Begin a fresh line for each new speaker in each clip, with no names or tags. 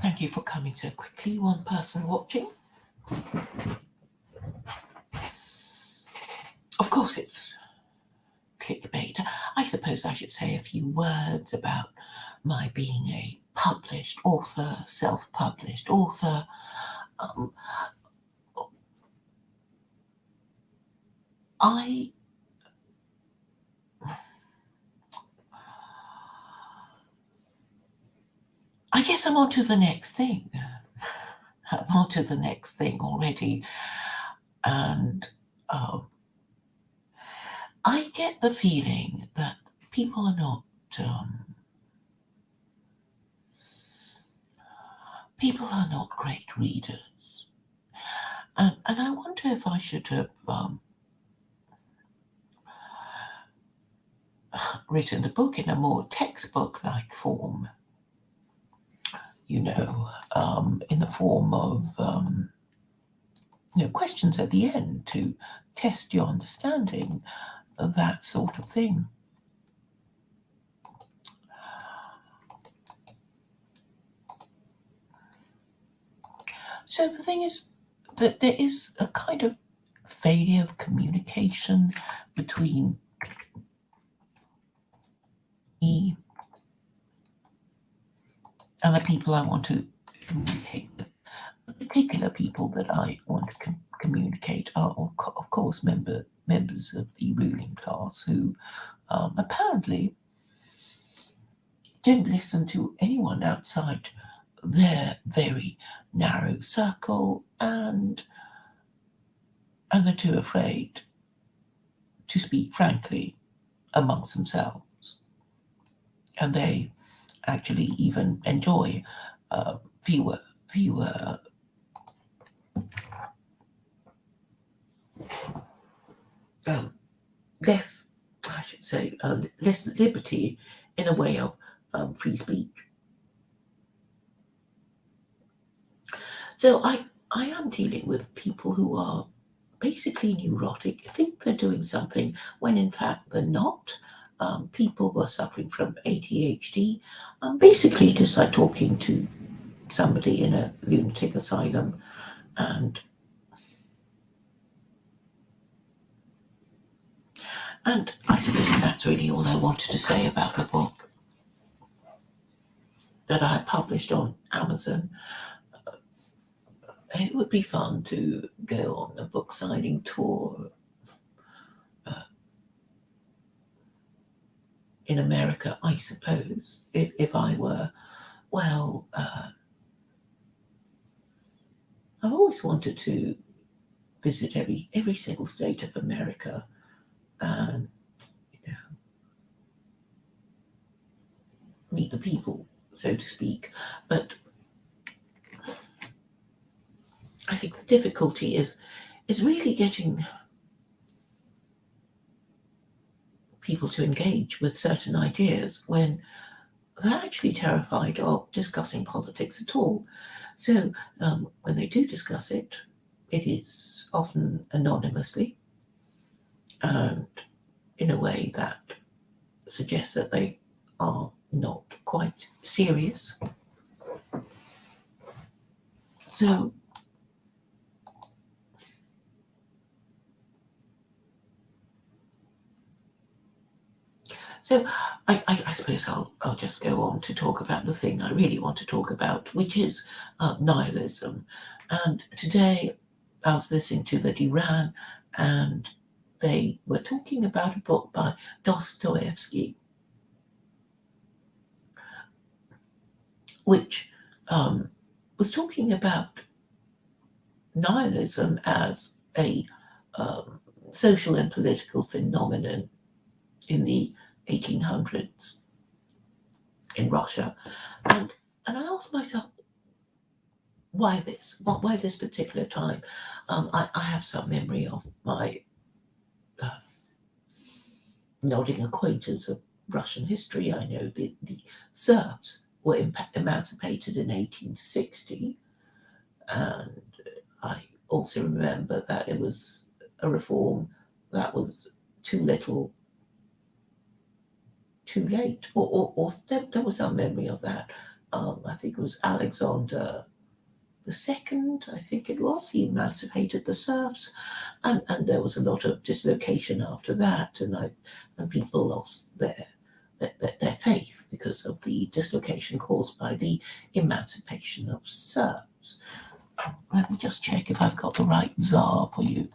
Thank you for coming so quickly. One person watching. Of course, it's clickbait. I suppose I should say a few words about my being a published author, self-published author. Um, I guess I'm on to the next thing. I'm on to the next thing already. And I get the feeling that people are not great readers. And I wonder if I should have written the book in a more textbook-like form, in the form of questions at the end to test your understanding, that sort of thing. So the thing is that there is a kind of failure of communication between me and the people I want to communicate with. The particular people that I want to communicate are, of course, members of the ruling class who apparently don't listen to anyone outside their very narrow circle, and they're too afraid to speak frankly amongst themselves. And they actually even enjoy fewer less, I should say, less liberty in a way of free speech. So I am dealing with people who are basically neurotic, think they're doing something when in fact they're not. People who are suffering from ADHD, basically just like talking to somebody in a lunatic asylum, and I suppose that's really all I wanted to say about the book that I published on Amazon. It would be fun to go on a book signing tour in America, I suppose, if I were, well, I've always wanted to visit every single state of America and meet the people, so to speak. But I think the difficulty is really getting people to engage with certain ideas when they're actually terrified of discussing politics at all. So when they do discuss it, it is often anonymously and in a way that suggests that they are not quite serious. So I suppose I'll just go on to talk about the thing I really want to talk about, which is nihilism. And today I was listening to the Duran, and they were talking about a book by Dostoevsky, which was talking about nihilism as a social and political phenomenon in the 1800s in Russia. And I asked myself, why this? Why this particular time? I have some memory of my nodding acquaintance of Russian history. I know the serfs were emancipated in 1860, and I also remember that it was a reform that was too little, too late, or there was some memory of that. I think it was Alexander the Second, I think it was, he emancipated the serfs, and there was a lot of dislocation after that, and people lost their faith because of the dislocation caused by the emancipation of serfs. Let me just check if I've got the right Tsar for you.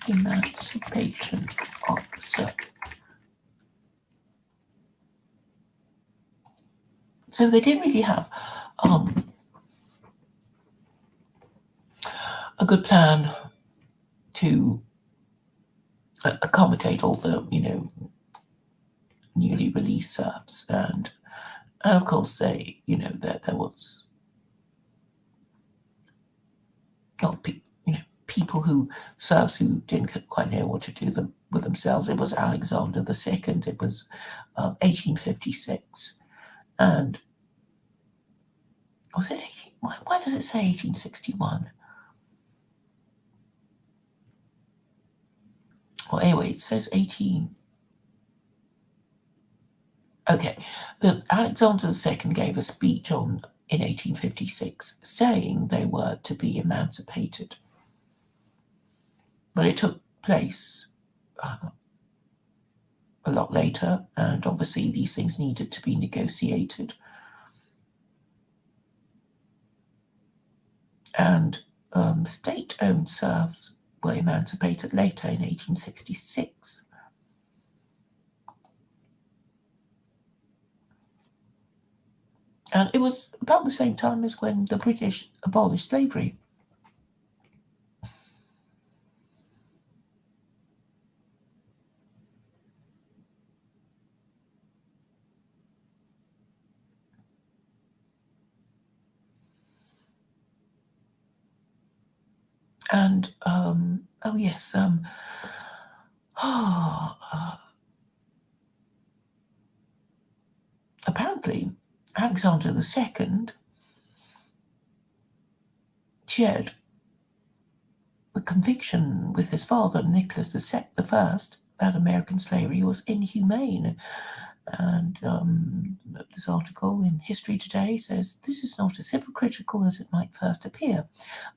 Emancipation of serfs. So they didn't really have a good plan to accommodate all the, newly released serfs, and of course there was not people serfs who didn't quite know what to do with themselves. It was Alexander the Second. It was 1856, and was it? Why does it say 1861? Well, anyway, it says 18. Okay, but Alexander II gave a speech in 1856 saying they were to be emancipated. But it took place a lot later, and obviously these things needed to be negotiated. And state-owned serfs were emancipated later in 1866. And it was about the same time as when the British abolished slavery. And, apparently Alexander II shared the conviction with his father, Nicholas I, that American slavery was inhumane. And this article in History Today says, this is not as hypocritical as it might first appear.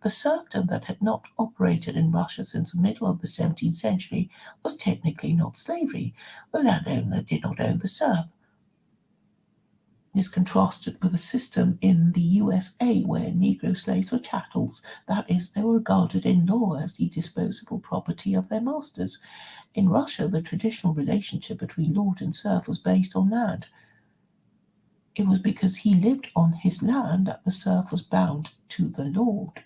The serfdom that had not operated in Russia since the middle of the 17th century was technically not slavery. The landowner did not own the serf. This contrasted with a system in the USA where Negro slaves were chattels, that is, they were regarded in law as the disposable property of their masters. In Russia, the traditional relationship between lord and serf was based on land. It was because he lived on his land that the serf was bound to the lord.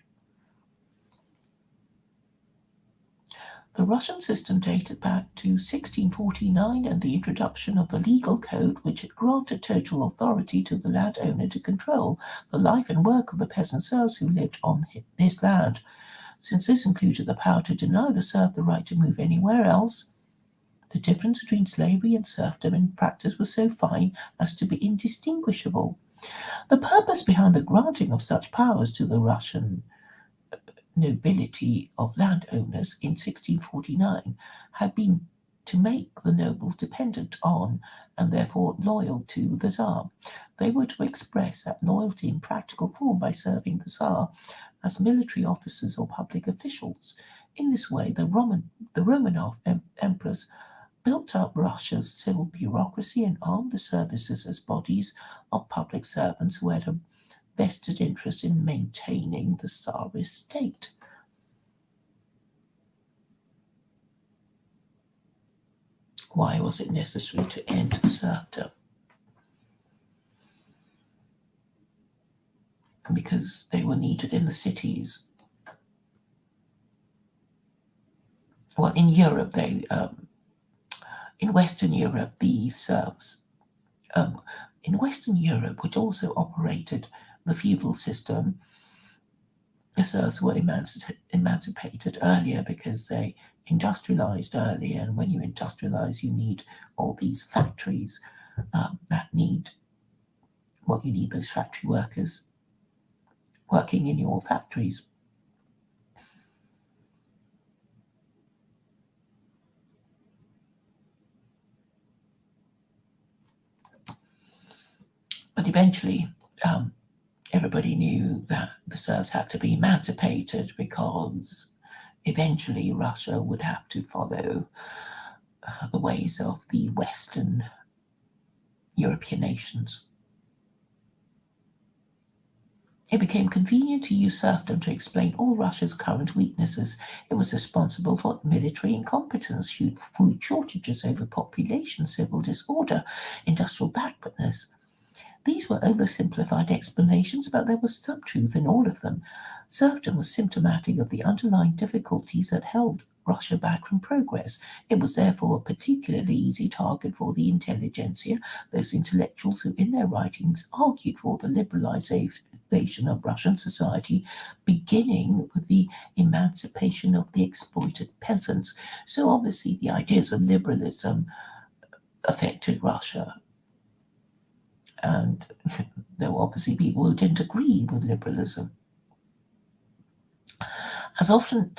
The Russian system dated back to 1649 and the introduction of the legal code, which had granted total authority to the landowner to control the life and work of the peasant serfs who lived on his land. Since this included the power to deny the serf the right to move anywhere else, the difference between slavery and serfdom in practice was so fine as to be indistinguishable. The purpose behind the granting of such powers to the Russian nobility of landowners in 1649 had been to make the nobles dependent on and therefore loyal to the Tsar. They were to express that loyalty in practical form by serving the Tsar as military officers or public officials. In this way, the Romanov emperors built up Russia's civil bureaucracy and armed the services as bodies of public servants who had a vested interest in maintaining the Tsarist state. Why was it necessary to end serfdom? Because they were needed in the cities. Well, in Europe, in Western Europe, the serfs, in Western Europe, which also operated the feudal system, the serfs were emancipated earlier because they industrialized earlier, and when you industrialize, you need all these factories you need those factory workers working in your factories. But eventually, everybody knew that the serfs had to be emancipated because eventually Russia would have to follow the ways of the Western European nations. It became convenient to use serfdom to explain all Russia's current weaknesses. It was responsible for military incompetence, food shortages, overpopulation, civil disorder, industrial backwardness. These were oversimplified explanations, but there was some truth in all of them. Serfdom was symptomatic of the underlying difficulties that held Russia back from progress. It was therefore a particularly easy target for the intelligentsia, those intellectuals who in their writings argued for the liberalization of Russian society, beginning with the emancipation of the exploited peasants. So obviously the ideas of liberalism affected Russia, and there were obviously people who didn't agree with liberalism. As often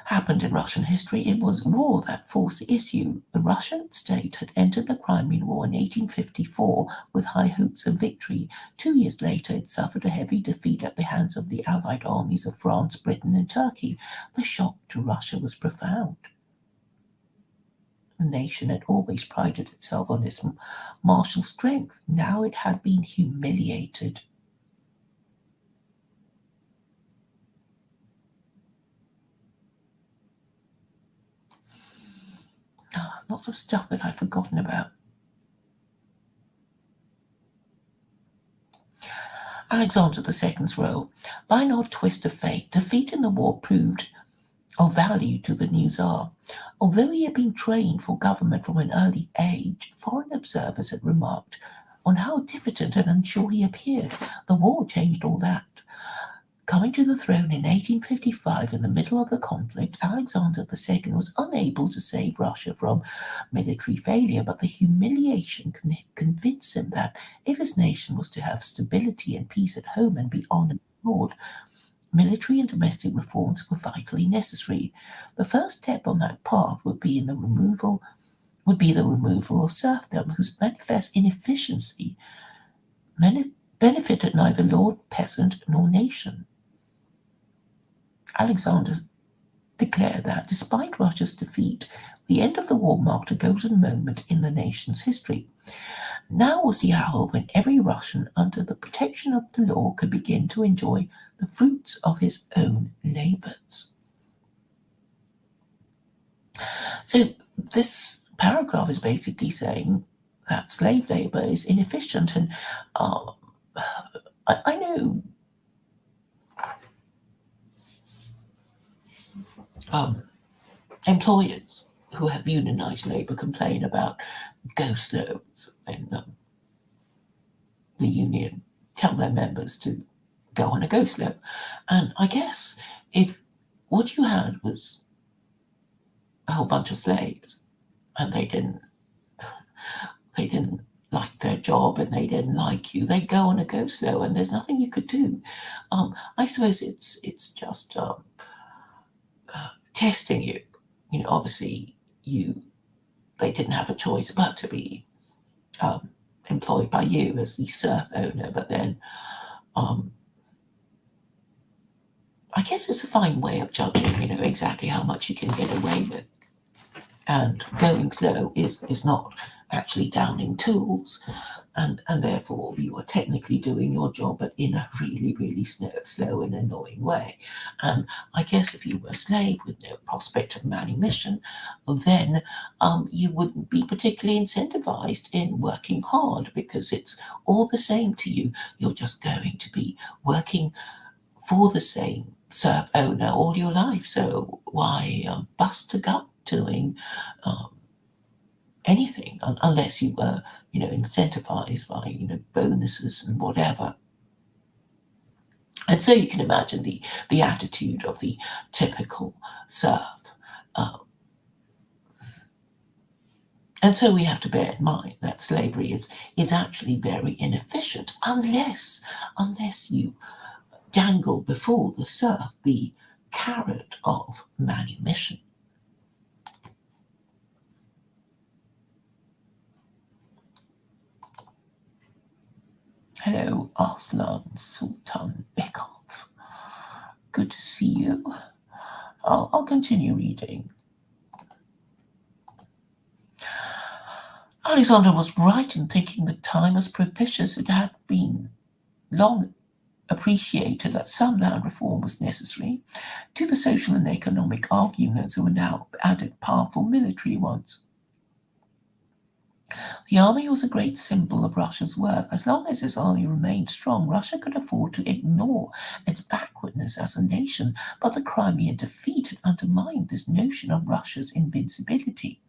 happened in Russian history, it was war that forced the issue. The Russian state had entered the Crimean War in 1854 with high hopes of victory. 2 years later, it suffered a heavy defeat at the hands of the Allied armies of France, Britain, and Turkey. The shock to Russia was profound. The nation had always prided itself on its martial strength. Now it had been humiliated. Lots of stuff that I've forgotten about. Alexander II's role. By an odd twist of fate, defeat in the war proved of value to the new Tsar. Although he had been trained for government from an early age, foreign observers had remarked on how diffident and unsure he appeared. The war changed all that. Coming to the throne in 1855, in the middle of the conflict, Alexander II was unable to save Russia from military failure, but the humiliation convinced him that if his nation was to have stability and peace at home and be honored abroad, military and domestic reforms were vitally necessary. The first step on that path would be the removal of serfdom, whose manifest inefficiency benefited neither lord, peasant, nor nation. Alexander declared that, despite Russia's defeat, the end of the war marked a golden moment in the nation's history. Now was the hour when every Russian, under the protection of the law, could begin to enjoy the fruits of his own labours. So this paragraph is basically saying that slave labour is inefficient, and I know employers who have unionised labour complain about go slows when the union tell their members to go on a go slow. And I guess if what you had was a whole bunch of slaves and they didn't like their job and they didn't like you, they'd go on a go slow and there's nothing you could do. I suppose it's just testing you. Obviously they didn't have a choice but to be employed by you as the serf owner, but then I guess it's a fine way of judging, exactly how much you can get away with. And going slow is not actually downing tools, and therefore you are technically doing your job, but in a really, really slow and annoying way. And I guess if you were a slave with no prospect of manumission, then you wouldn't be particularly incentivized in working hard because it's all the same to you. You're just going to be working for the same serf owner all your life. So why bust a gut doing anything unless you were, incentivized by, bonuses and whatever. And so you can imagine the attitude of the typical serf. And so we have to bear in mind that slavery is actually very inefficient unless you dangle before the serf the carrot of manumission. Hello, Arslan Sultan Bekov. Good to see you. I'll continue reading. Alexander was right in thinking the time was propitious. It had been long appreciated that some land reform was necessary. To the social and economic arguments there were now added powerful military ones. The army was a great symbol of Russia's worth. As long as its army remained strong, Russia could afford to ignore its backwardness as a nation, but the Crimean defeat had undermined this notion of Russia's invincibility.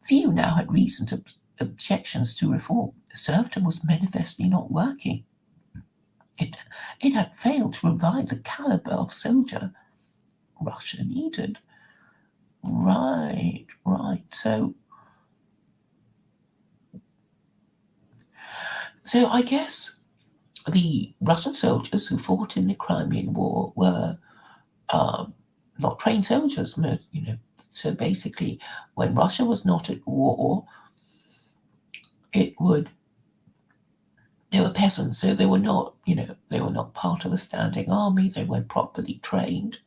Few now had reasoned objections to reform. Serfdom was manifestly not working. It had failed to provide the caliber of soldier Russia needed. Right. So I guess the Russian soldiers who fought in the Crimean War were not trained soldiers. So basically, when Russia was not at war, they were peasants, so they were not part of a standing army. They weren't properly trained.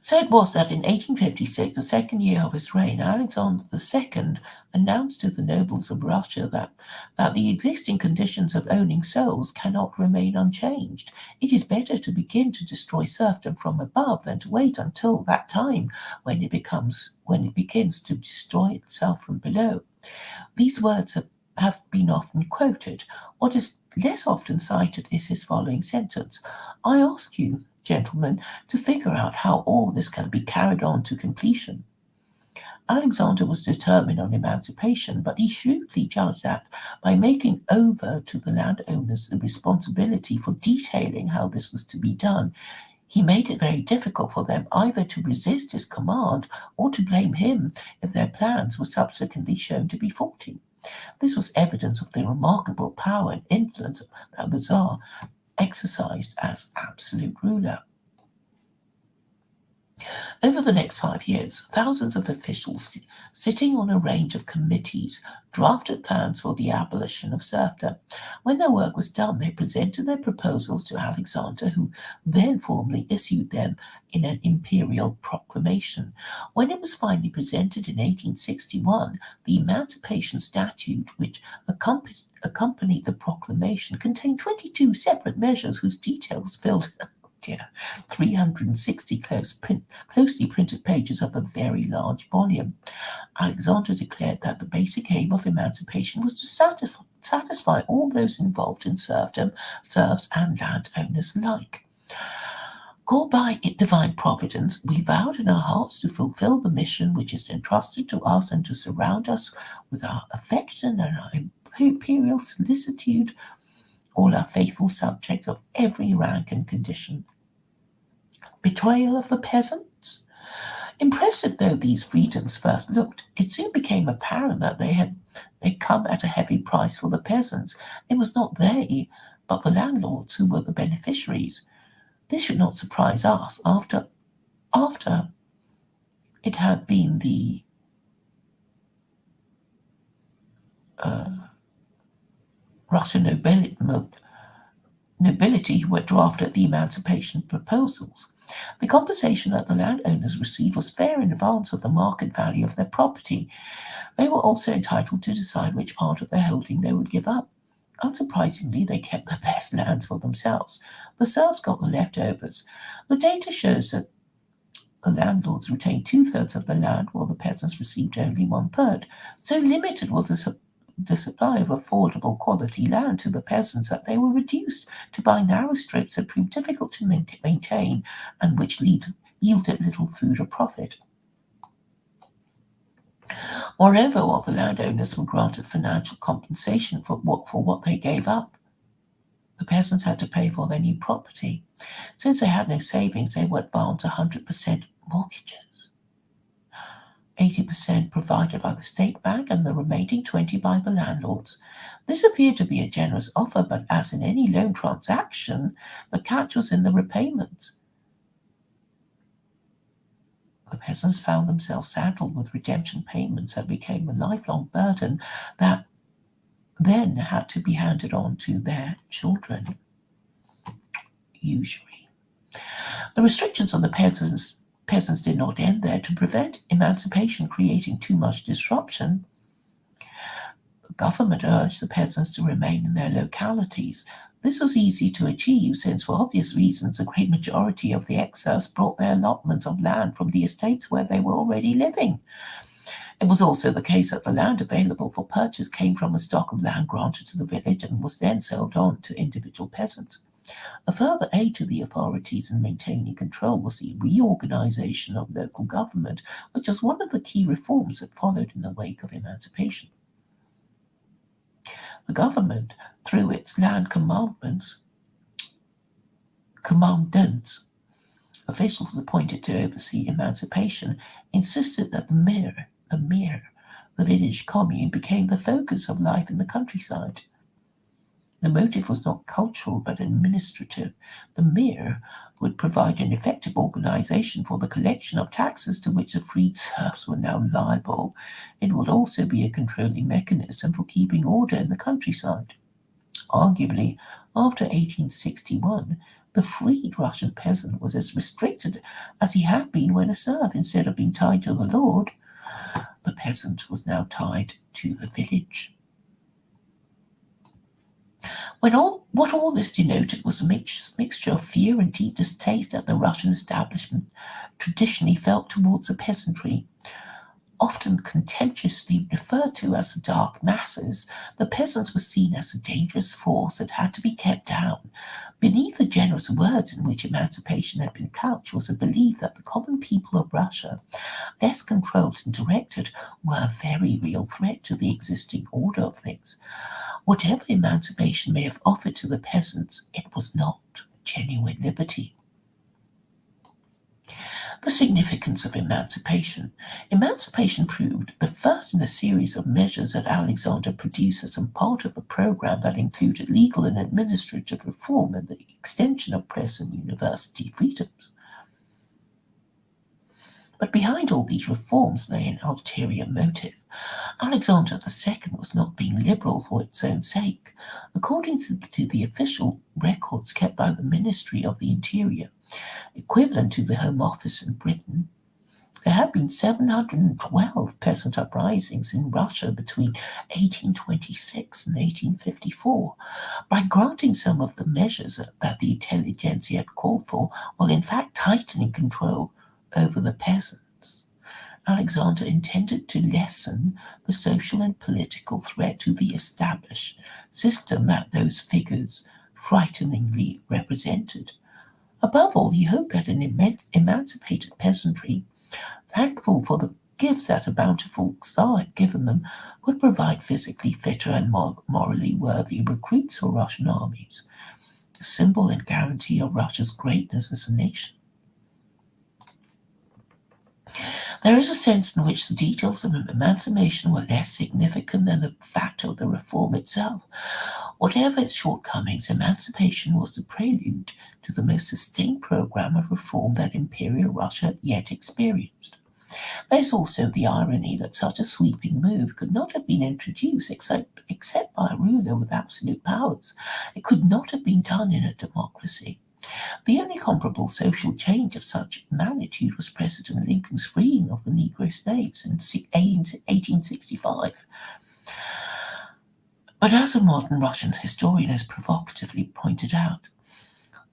So it was that in 1856, the second year of his reign, Alexander II announced to the nobles of Russia that the existing conditions of owning souls cannot remain unchanged. It is better to begin to destroy serfdom from above than to wait until that time when it begins to destroy itself from below. These words have been often quoted. What is less often cited is his following sentence: I ask you, gentlemen, to figure out how all this can be carried on to completion. Alexander was determined on emancipation, but he shrewdly judged that by making over to the landowners the responsibility for detailing how this was to be done, he made it very difficult for them either to resist his command or to blame him if their plans were subsequently shown to be faulty. This was evidence of the remarkable power and influence that the Tsar exercised as absolute ruler. Over the next 5 years, thousands of officials sitting on a range of committees drafted plans for the abolition of serfdom. When their work was done, they presented their proposals to Alexander, who then formally issued them in an imperial proclamation. When it was finally presented in 1861, the Emancipation Statute, which accompanied the proclamation, contained 22 separate measures whose details filled 360 closely printed pages of a very large volume. Alexander declared that the basic aim of emancipation was to satisfy all those involved in serfdom, serfs and landowners alike. Called by divine providence, we vowed in our hearts to fulfill the mission which is entrusted to us and to surround us with our affection and our imperial solicitude, all our faithful subjects of every rank and condition. Betrayal of the peasants? Impressive though these freedoms first looked, it soon became apparent that they come at a heavy price for the peasants. It was not they, but the landlords who were the beneficiaries. This should not surprise us after it had been the Russian nobility who had drafted the emancipation proposals. The compensation that the landowners received was fair in advance of the market value of their property. They were also entitled to decide which part of their holding they would give up. Unsurprisingly, they kept the best lands for themselves. The serfs got the leftovers. The data shows that the landlords retained 2/3 of the land, while the peasants received only 1/3. So limited was the supply of affordable quality land to the peasants that they were reduced to buy narrow strips that proved difficult to maintain and which yielded little food or profit. Moreover, while the landowners were granted financial compensation for what they gave up, the peasants had to pay for their new property. Since they had no savings, they were bound to 100% mortgages. 80% provided by the state bank and the remaining 20% by the landlords. This appeared to be a generous offer, but as in any loan transaction, the catch was in the repayments. The peasants found themselves saddled with redemption payments that became a lifelong burden that then had to be handed on to their children, usually. The restrictions on the peasants did not end there. To prevent emancipation creating too much disruption, the government urged the peasants to remain in their localities. This was easy to achieve since, for obvious reasons, a great majority of the exiles brought their allotments of land from the estates where they were already living. It was also the case that the land available for purchase came from a stock of land granted to the village and was then sold on to individual peasants. A further aid to the authorities in maintaining control was the reorganization of local government, which was one of the key reforms that followed in the wake of emancipation. The government, through its land commandants, officials appointed to oversee emancipation, insisted that the mir, the village commune, became the focus of life in the countryside. The motive was not cultural but administrative. The mir would provide an effective organization for the collection of taxes to which the freed serfs were now liable. It would also be a controlling mechanism for keeping order in the countryside. Arguably, after 1861, the freed Russian peasant was as restricted as he had been when a serf. Instead of being tied to the lord, the peasant was now tied to the village. What all this denoted was a mixture of fear and deep distaste that the Russian establishment traditionally felt towards the peasantry. Often contemptuously referred to as the dark masses, the peasants were seen as a dangerous force that had to be kept down. Beneath the generous words in which emancipation had been couched was a belief that the common people of Russia, less controlled and directed, were a very real threat to the existing order of things. Whatever emancipation may have offered to the peasants, it was not genuine liberty. The significance of emancipation. Emancipation proved the first in a series of measures that Alexander produced as a part of a program that included legal and administrative reform and the extension of press and university freedoms. But behind all these reforms lay an ulterior motive. Alexander II was not being liberal for its own sake. According to the official records kept by the Ministry of the Interior, equivalent to the Home Office in Britain, there had been 712 peasant uprisings in Russia between 1826 and 1854. By granting some of the measures that the intelligentsia had called for, while in fact tightening control over the peasants, Alexander intended to lessen the social and political threat to the established system that those figures frighteningly represented. Above all, he hoped that an emancipated peasantry, thankful for the gifts that a bountiful star had given them, would provide physically fitter and morally worthy recruits for Russian armies, a symbol and guarantee of Russia's greatness as a nation. There is a sense in which the details of emancipation were less significant than the fact of the reform itself. Whatever its shortcomings, emancipation was the prelude to the most sustained program of reform that Imperial Russia had yet experienced. There is also the irony that such a sweeping move could not have been introduced except by a ruler with absolute powers. It could not have been done in a democracy. The only comparable social change of such magnitude was President Lincoln's freeing of the Negro slaves in 1865. But as a modern Russian historian has provocatively pointed out,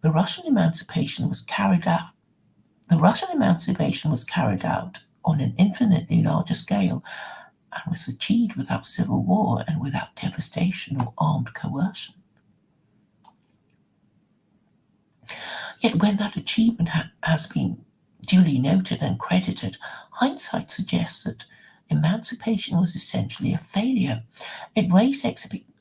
the Russian emancipation was carried out on an infinitely larger scale and was achieved without civil war and without devastation or armed coercion. Yet when that achievement has been duly noted and credited, hindsight suggests that emancipation was essentially a failure. It raised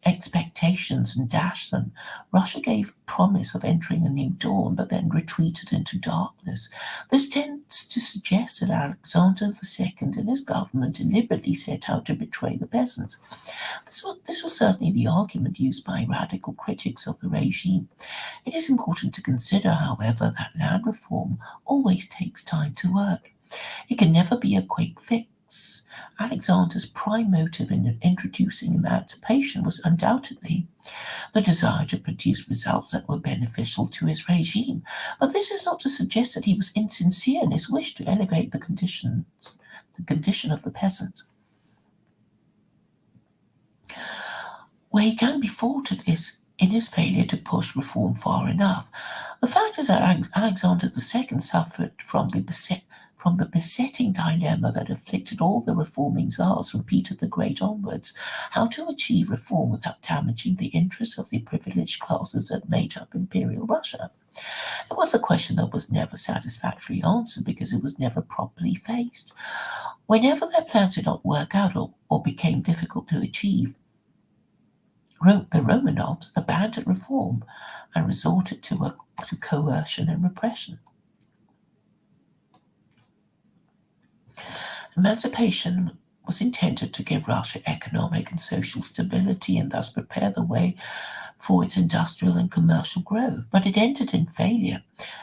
expectations and dashed them. Russia gave promise of entering a new dawn, but then retreated into darkness. This tends to suggest that Alexander II and his government deliberately set out to betray the peasants. This was certainly the argument used by radical critics of the regime. It is important to consider, however, that land reform always takes time to work. It can never be a quick fix. Alexander's prime motive in introducing emancipation was undoubtedly the desire to produce results that were beneficial to his regime. But this is not to suggest that he was insincere in his wish to elevate the condition of the peasants. Where he can be faulted is in his failure to push reform far enough. The fact is that Alexander II suffered from the besetting dilemma that afflicted all the reforming czars from Peter the Great onwards: how to achieve reform without damaging the interests of the privileged classes that made up Imperial Russia. It was a question that was never satisfactorily answered because it was never properly faced. Whenever their plans did not work out or became difficult to achieve, the Romanovs abandoned reform and resorted to coercion and repression. Emancipation was intended to give Russia economic and social stability and thus prepare the way for its industrial and commercial growth, but it ended in failure.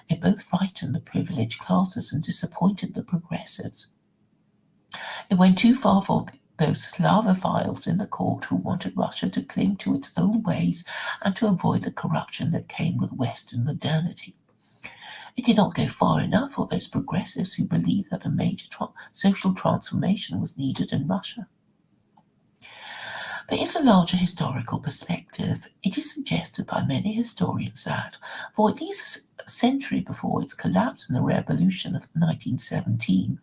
It both frightened the privileged classes and disappointed the progressives. It went too far for those Slavophiles in the court who wanted Russia to cling to its old ways and to avoid the corruption that came with Western modernity. It did not go far enough for those progressives who believed that a major social transformation was needed in Russia. There is a larger historical perspective. It is suggested by many historians that, for at least a century before its collapse in the revolution of 1917,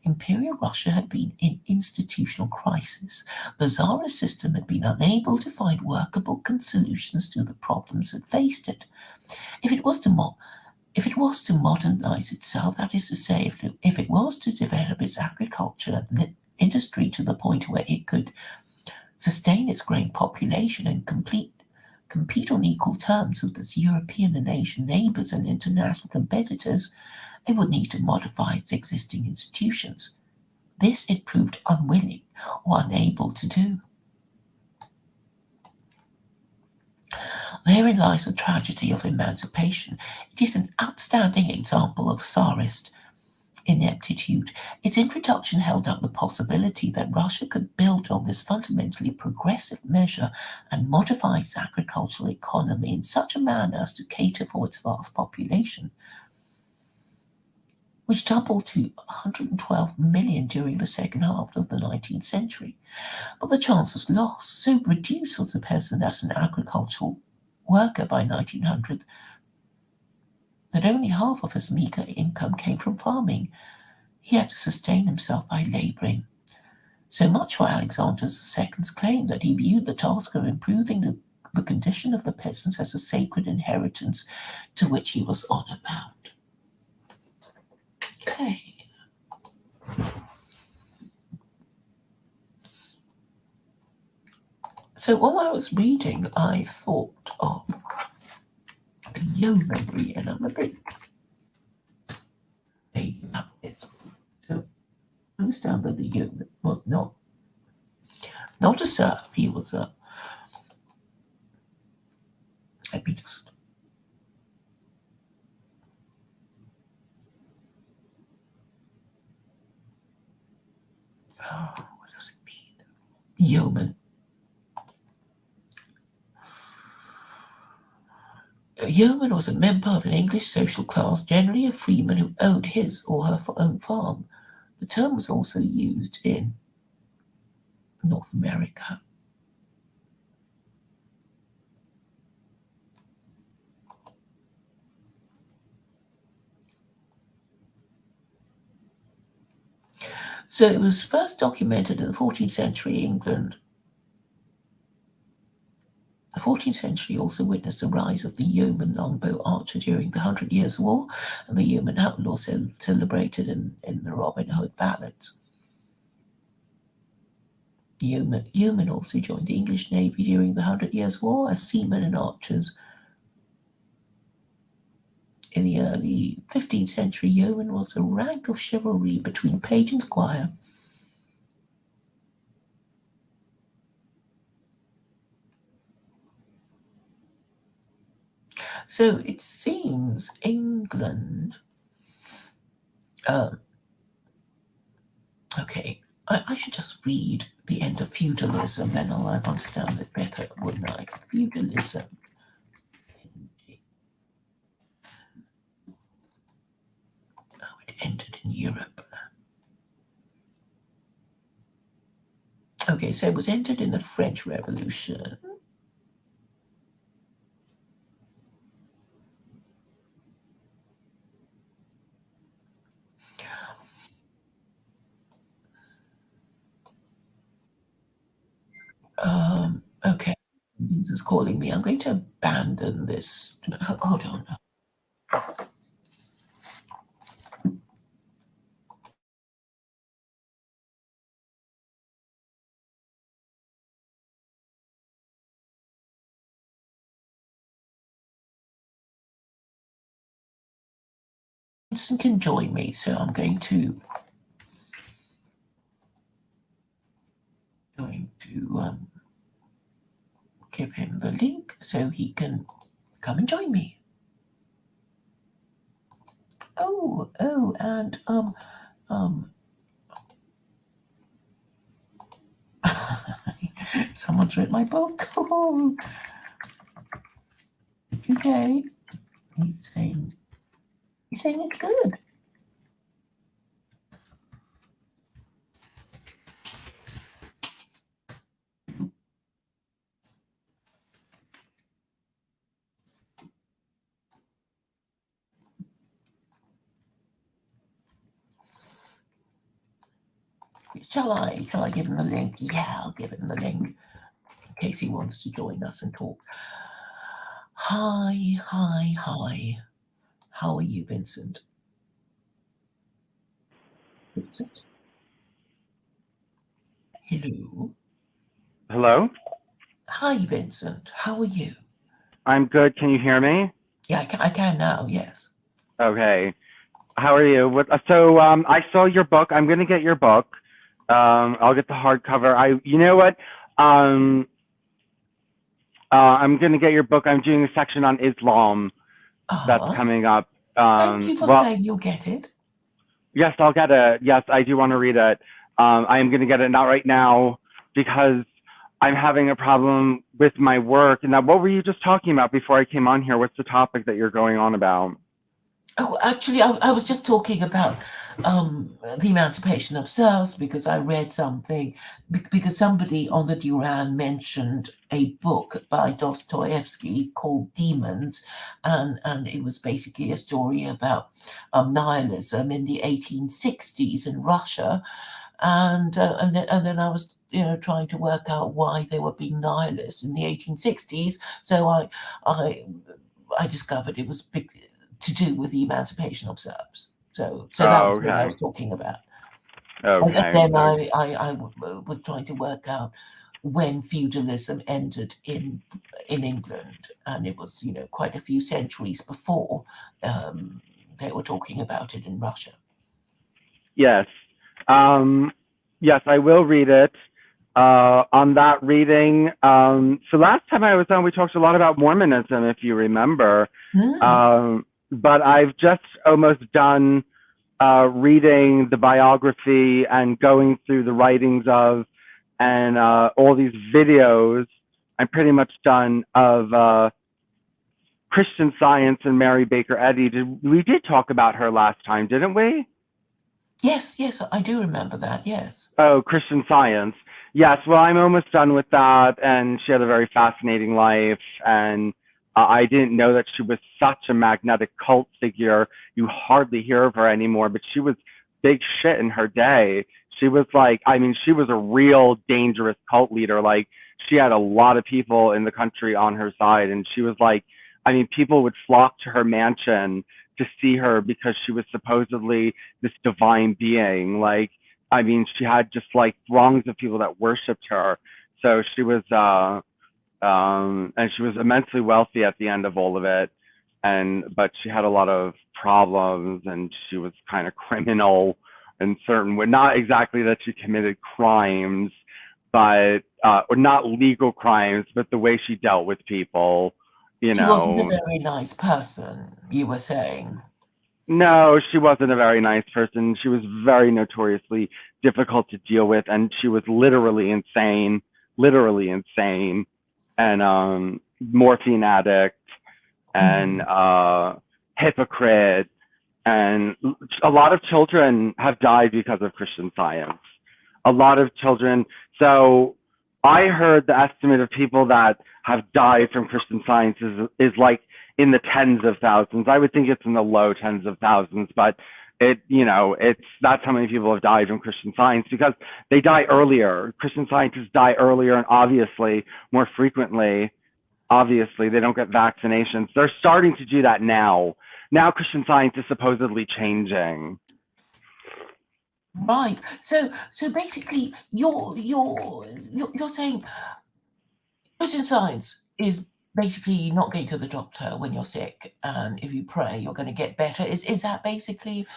Imperial Russia had been in institutional crisis. The Tsarist system had been unable to find workable solutions to the problems that faced it. If it was to modernize itself, that is to say, if it was to develop its agriculture and industry to the point where it could sustain its growing population and compete on equal terms with its European and Asian neighbors and international competitors, it would need to modify its existing institutions. This it proved unwilling or unable to do. Therein lies the tragedy of emancipation. It is an outstanding example of Tsarist ineptitude. Its introduction held out the possibility that Russia could build on this fundamentally progressive measure and modify its agricultural economy in such a manner as to cater for its vast population, which doubled to 112 million during the second half of the 19th century. But the chance was lost. So reduced was the peasant as an agricultural worker by 1900 that only half of his meagre income came from farming. He had to sustain himself by labouring. So much for Alexander II's claim that he viewed the task of improving the condition of the peasants as a sacred inheritance to which he was honour bound. Okay. So while I was reading, I thought of the yeomanry, and I'm a bit so understand that the yeoman was not a serf. He was a. Let me just. What does it mean? Yeoman. A yeoman was a member of an English social class, generally a freeman who owned his or her own farm. The term was also used in North America. So it was first documented in the 14th century England. The 14th century also witnessed the rise of the yeoman longbow archer during the 100 Years' War and the yeoman outlaw celebrated in the Robin Hood ballads. Yeomen also joined the English Navy during the 100 Years' War as seamen and archers. In the early 15th century, yeoman was a rank of chivalry between page and squire. So it seems England. Okay, I should just read The End of Feudalism, then I'll understand it better, wouldn't I? Feudalism. Oh, it ended in Europe. Okay, so it was entered in the French Revolution. Okay, this is calling me. I'm going to abandon this. Hold on. Vincent can join me, so I'm going to give him the link so he can come and join me. Oh, and someone's read my book. Oh, okay. He's saying it's good. Shall I give him the link? Yeah, I'll give him the link in case he wants to join us and talk. Hi. How are you, Vincent? Vincent? Hello?
Hello?
Hi, Vincent. How are you?
I'm good. Can you hear me?
Yeah, I can now, yes.
Okay. How are you? So I saw your book. I'm going to get your book. I'll get the hardcover. You know what? I'm going to get your book. I'm doing a section on Islam that's coming up.
Thank you for saying you'll get it.
Yes, I'll get it. Yes, I do want to read it. I am going to get it, not right now, because I'm having a problem with my work. Now, what were you just talking about before I came on here? What's the topic that you're going on about?
Oh, actually, I was just talking about the emancipation of serfs because I read something, because somebody on the Duran mentioned a book by Dostoevsky called Demons, and it was basically a story about nihilism in the 1860s in Russia, and then I was trying to work out why they were being nihilists in the 1860s. So I discovered it was big to do with the emancipation of serfs. So that was what I was talking about.
Okay.
And then I was trying to work out when feudalism entered in England, and it was quite a few centuries before they were talking about it in Russia.
Yes. Yes, I will read it. On that reading, so last time I was on, we talked a lot about Mormonism, if you remember. But I've just almost done reading the biography and going through the writings of and all these videos. I'm pretty much done of Christian Science and Mary Baker Eddy. We did talk about her last time, didn't we?
Yes, I do remember that, yes.
Oh, Christian Science. Yes, well, I'm almost done with that, and she had a very fascinating life, and I didn't know that she was such a magnetic cult figure. You hardly hear of her anymore, but she was big shit in her day. She was like, I mean, she was a real dangerous cult leader. Like, she had a lot of people in the country on her side, and she was like, I mean, people would flock to her mansion to see her because she was supposedly this divine being. Like, I mean, she had just like throngs of people that worshipped her. So she was, and she was immensely wealthy at the end of all of it. But she had a lot of problems, and she was kind of criminal in certain way. Not exactly that she committed crimes, but or not legal crimes, but the way she dealt with people. She
wasn't a very nice person, you were saying.
No, she wasn't a very nice person. She was very notoriously difficult to deal with, and she was literally insane, and morphine addict, and hypocrite, and a lot of children have died because of Christian Science. A lot of children. So I heard the estimate of people that have died from Christian Science is like in the tens of thousands. I would think it's in the low tens of thousands, but that's how many people have died from Christian Science, because they die earlier. Christian Scientists die earlier, and obviously more frequently. Obviously, they don't get vaccinations. They're starting to do that now. Now Christian Science is supposedly changing.
Right. So basically, you're saying Christian Science is basically not going to the doctor when you're sick, and if you pray, you're going to get better. Is that basically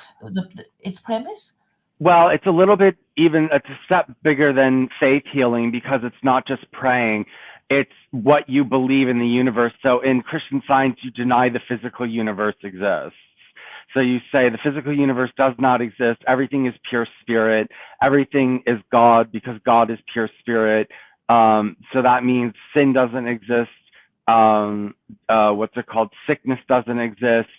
its premise?
Well, it's a little bit it's a step bigger than faith healing, because it's not just praying. It's what you believe in the universe. So in Christian Science, you deny the physical universe exists. So you say the physical universe does not exist. Everything is pure spirit. Everything is God, because God is pure spirit. So that means sin doesn't exist. What's it called? Sickness doesn't exist.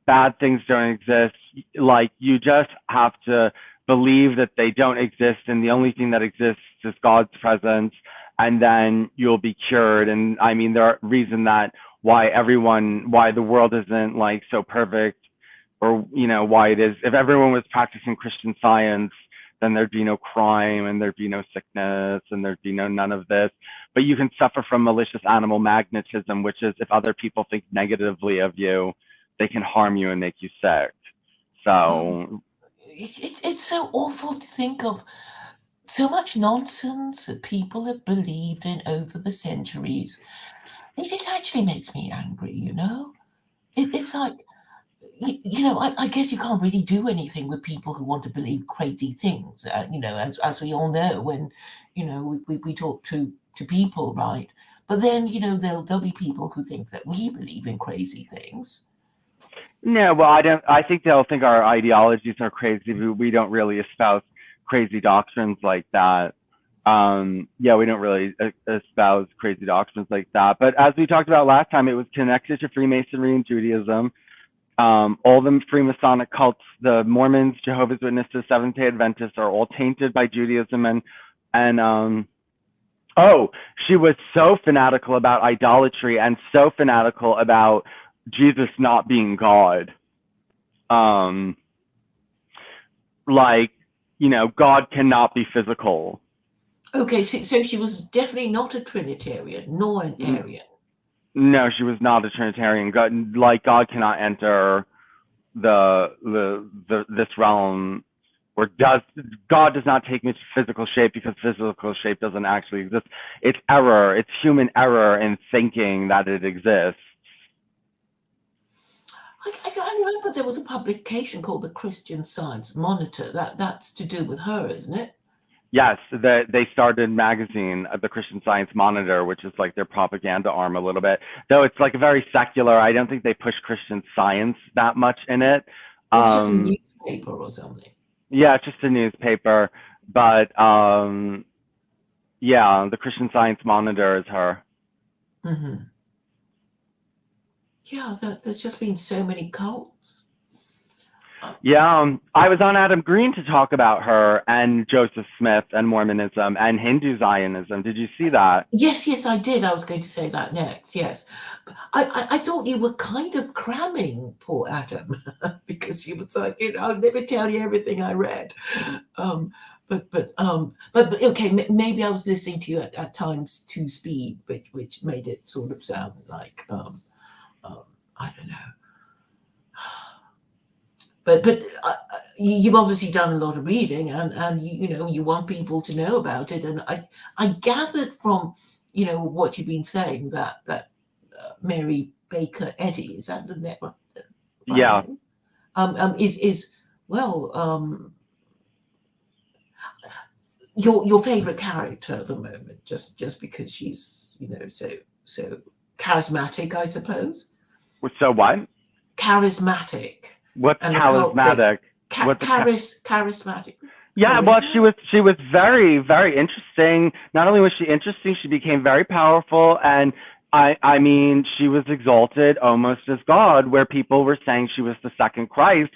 Bad things don't exist. Like, you just have to believe that they don't exist, and the only thing that exists is God's presence, and then you'll be cured. And I mean, there are reasons that why the world isn't like so perfect, or why it is. If everyone was practicing Christian Science, then there'd be no crime, and there'd be no sickness, and there'd be none of this. But you can suffer from malicious animal magnetism, which is if other people think negatively of you, they can harm you and make you sick. So
it's so awful to think of so much nonsense that people have believed in over the centuries. It actually makes me angry, It's like, I guess you can't really do anything with people who want to believe crazy things, as we all know when, we talk to people, right? But then, there'll be people who think that we believe in crazy things.
no, well, I think they'll think our ideologies are crazy, but we don't really espouse crazy doctrines like that. Yeah, we don't really espouse crazy doctrines like that. But as we talked about last time, it was connected to Freemasonry and Judaism. All the Freemasonic cults, the Mormons, Jehovah's Witnesses, Seventh-day Adventists, are all tainted by Judaism. And she was so fanatical about idolatry, and so fanatical about Jesus not being God. God cannot be physical.
Okay, so she was definitely not a Trinitarian, nor an Arian.
No, she was not a Trinitarian. God cannot enter this realm, or God does not take physical shape, because physical shape doesn't actually exist. It's error. It's human error in thinking that it exists.
I remember there was a publication called the Christian Science Monitor. That's to do with her, isn't it?
Yes, they started a magazine, the Christian Science Monitor, which is like their propaganda arm a little bit. Though it's like very secular. I don't think they push Christian Science that much in it.
It's just a newspaper or something.
Yeah, it's just a newspaper. But yeah, the Christian Science Monitor is her.
Mm-hmm. Yeah, there's just been so many cults.
Yeah, I was on Adam Green to talk about her and Joseph Smith and Mormonism and Hindu Zionism. Did you see that?
Yes, I did. I was going to say that next. Yes, I thought you were kind of cramming poor Adam because you was like, I'll never tell you everything I read. But okay, maybe I was listening to you at times too speed, which made it sort of sound like I don't know. But you've obviously done a lot of reading, and you want people to know about it. And I gathered from what you've been saying that Mary Baker Eddy, is that the network?
Yeah.
Is your favorite character at the moment, just because she's so charismatic, I suppose.
So what?
Charismatic.
What's charismatic?
Charismatic.
Yeah, well,
charisma?
she was very, very interesting. Not only was she interesting, she became very powerful, and I mean, she was exalted almost as God, where people were saying she was the second Christ,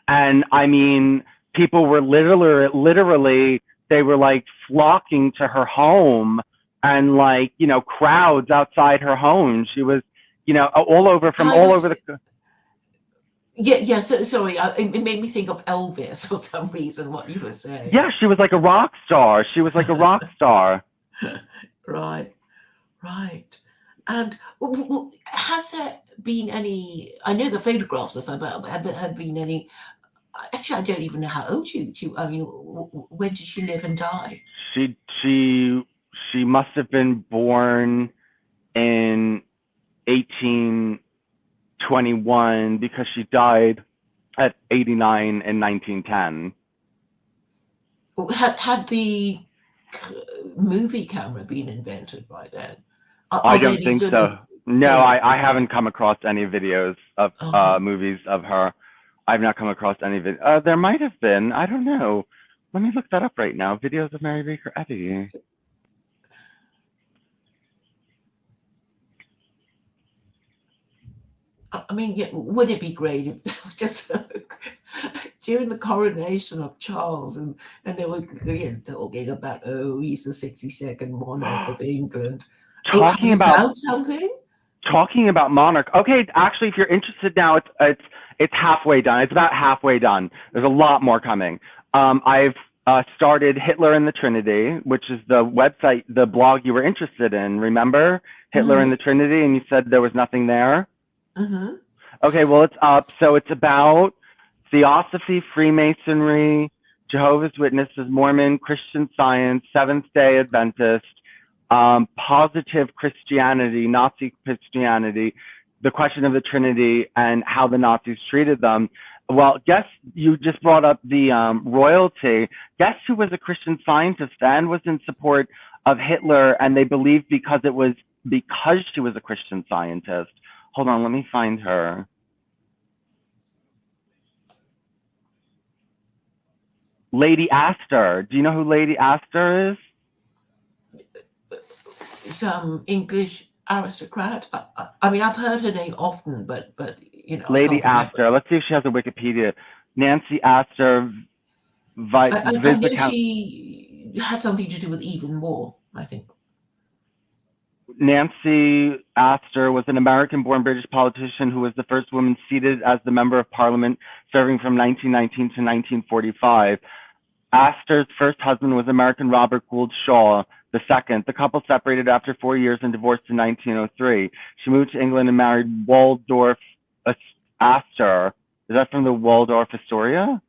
and I mean, people were literally, they were like flocking to her home, and like crowds outside her home. She was, all over from
Kind
all
of.
over the.
Yeah, yeah. So sorry, it made me think of Elvis for some reason. What you were saying,
Yeah, she was like a rock star. She was like a rock star.
right? Right. And has there been any? I know the photographs of her, but had been any? Actually, I don't even know how old she. I mean, when did she live and die?
She she she must have been born in 1821 because she died at 89 in 1910.
Had the movie camera been invented by then?
I
Are there
don't
any
think
sort of
so. No,
photo?
I
Right.
haven't come across any videos of
Uh-huh.
movies of her. I've not come across any there might have been. I don't know. Let me look that up right now. Videos of Mary Baker Eddy.
I mean, yeah, would it be great if just during the coronation of Charles and they were talking about, oh, he's the 62nd monarch of England. Oh, have
talking
you
about
found something?
talking about Monarch. Okay, actually, if you're interested now, it's halfway done. It's about halfway done. There's a lot more coming. I've started Hitler and the Trinity, which is the website, the blog you were interested in. Remember Hitler
Mm-hmm.
and the Trinity, and you said there was nothing there.
Mm-hmm.
Okay, well, it's up. So it's about Theosophy, Freemasonry, Jehovah's Witnesses, Mormon, Christian Science, Seventh Day Adventist, positive Christianity, Nazi Christianity, the question of the Trinity, and how the Nazis treated them. Well, guess you just brought up the royalty. Guess who was a Christian Scientist and was in support of Hitler, and they believed because she was a Christian Scientist. Hold on, let me find her. Lady Astor. Do you know who Lady Astor is?
Some English aristocrat. I mean, I've heard her name often, but I
Lady
can't remember.
Astor. Let's see if she has a Wikipedia. Nancy Astor,
I know
Viscount.
she had something to do with even more, I think.
Nancy Astor was an American-born British politician who was the first woman seated as the Member of Parliament, serving from 1919 to 1945. Astor's first husband was American Robert Gould Shaw II. The couple separated after 4 years and divorced in 1903. She moved to England and married Waldorf Astor. Is that from the Waldorf Astoria?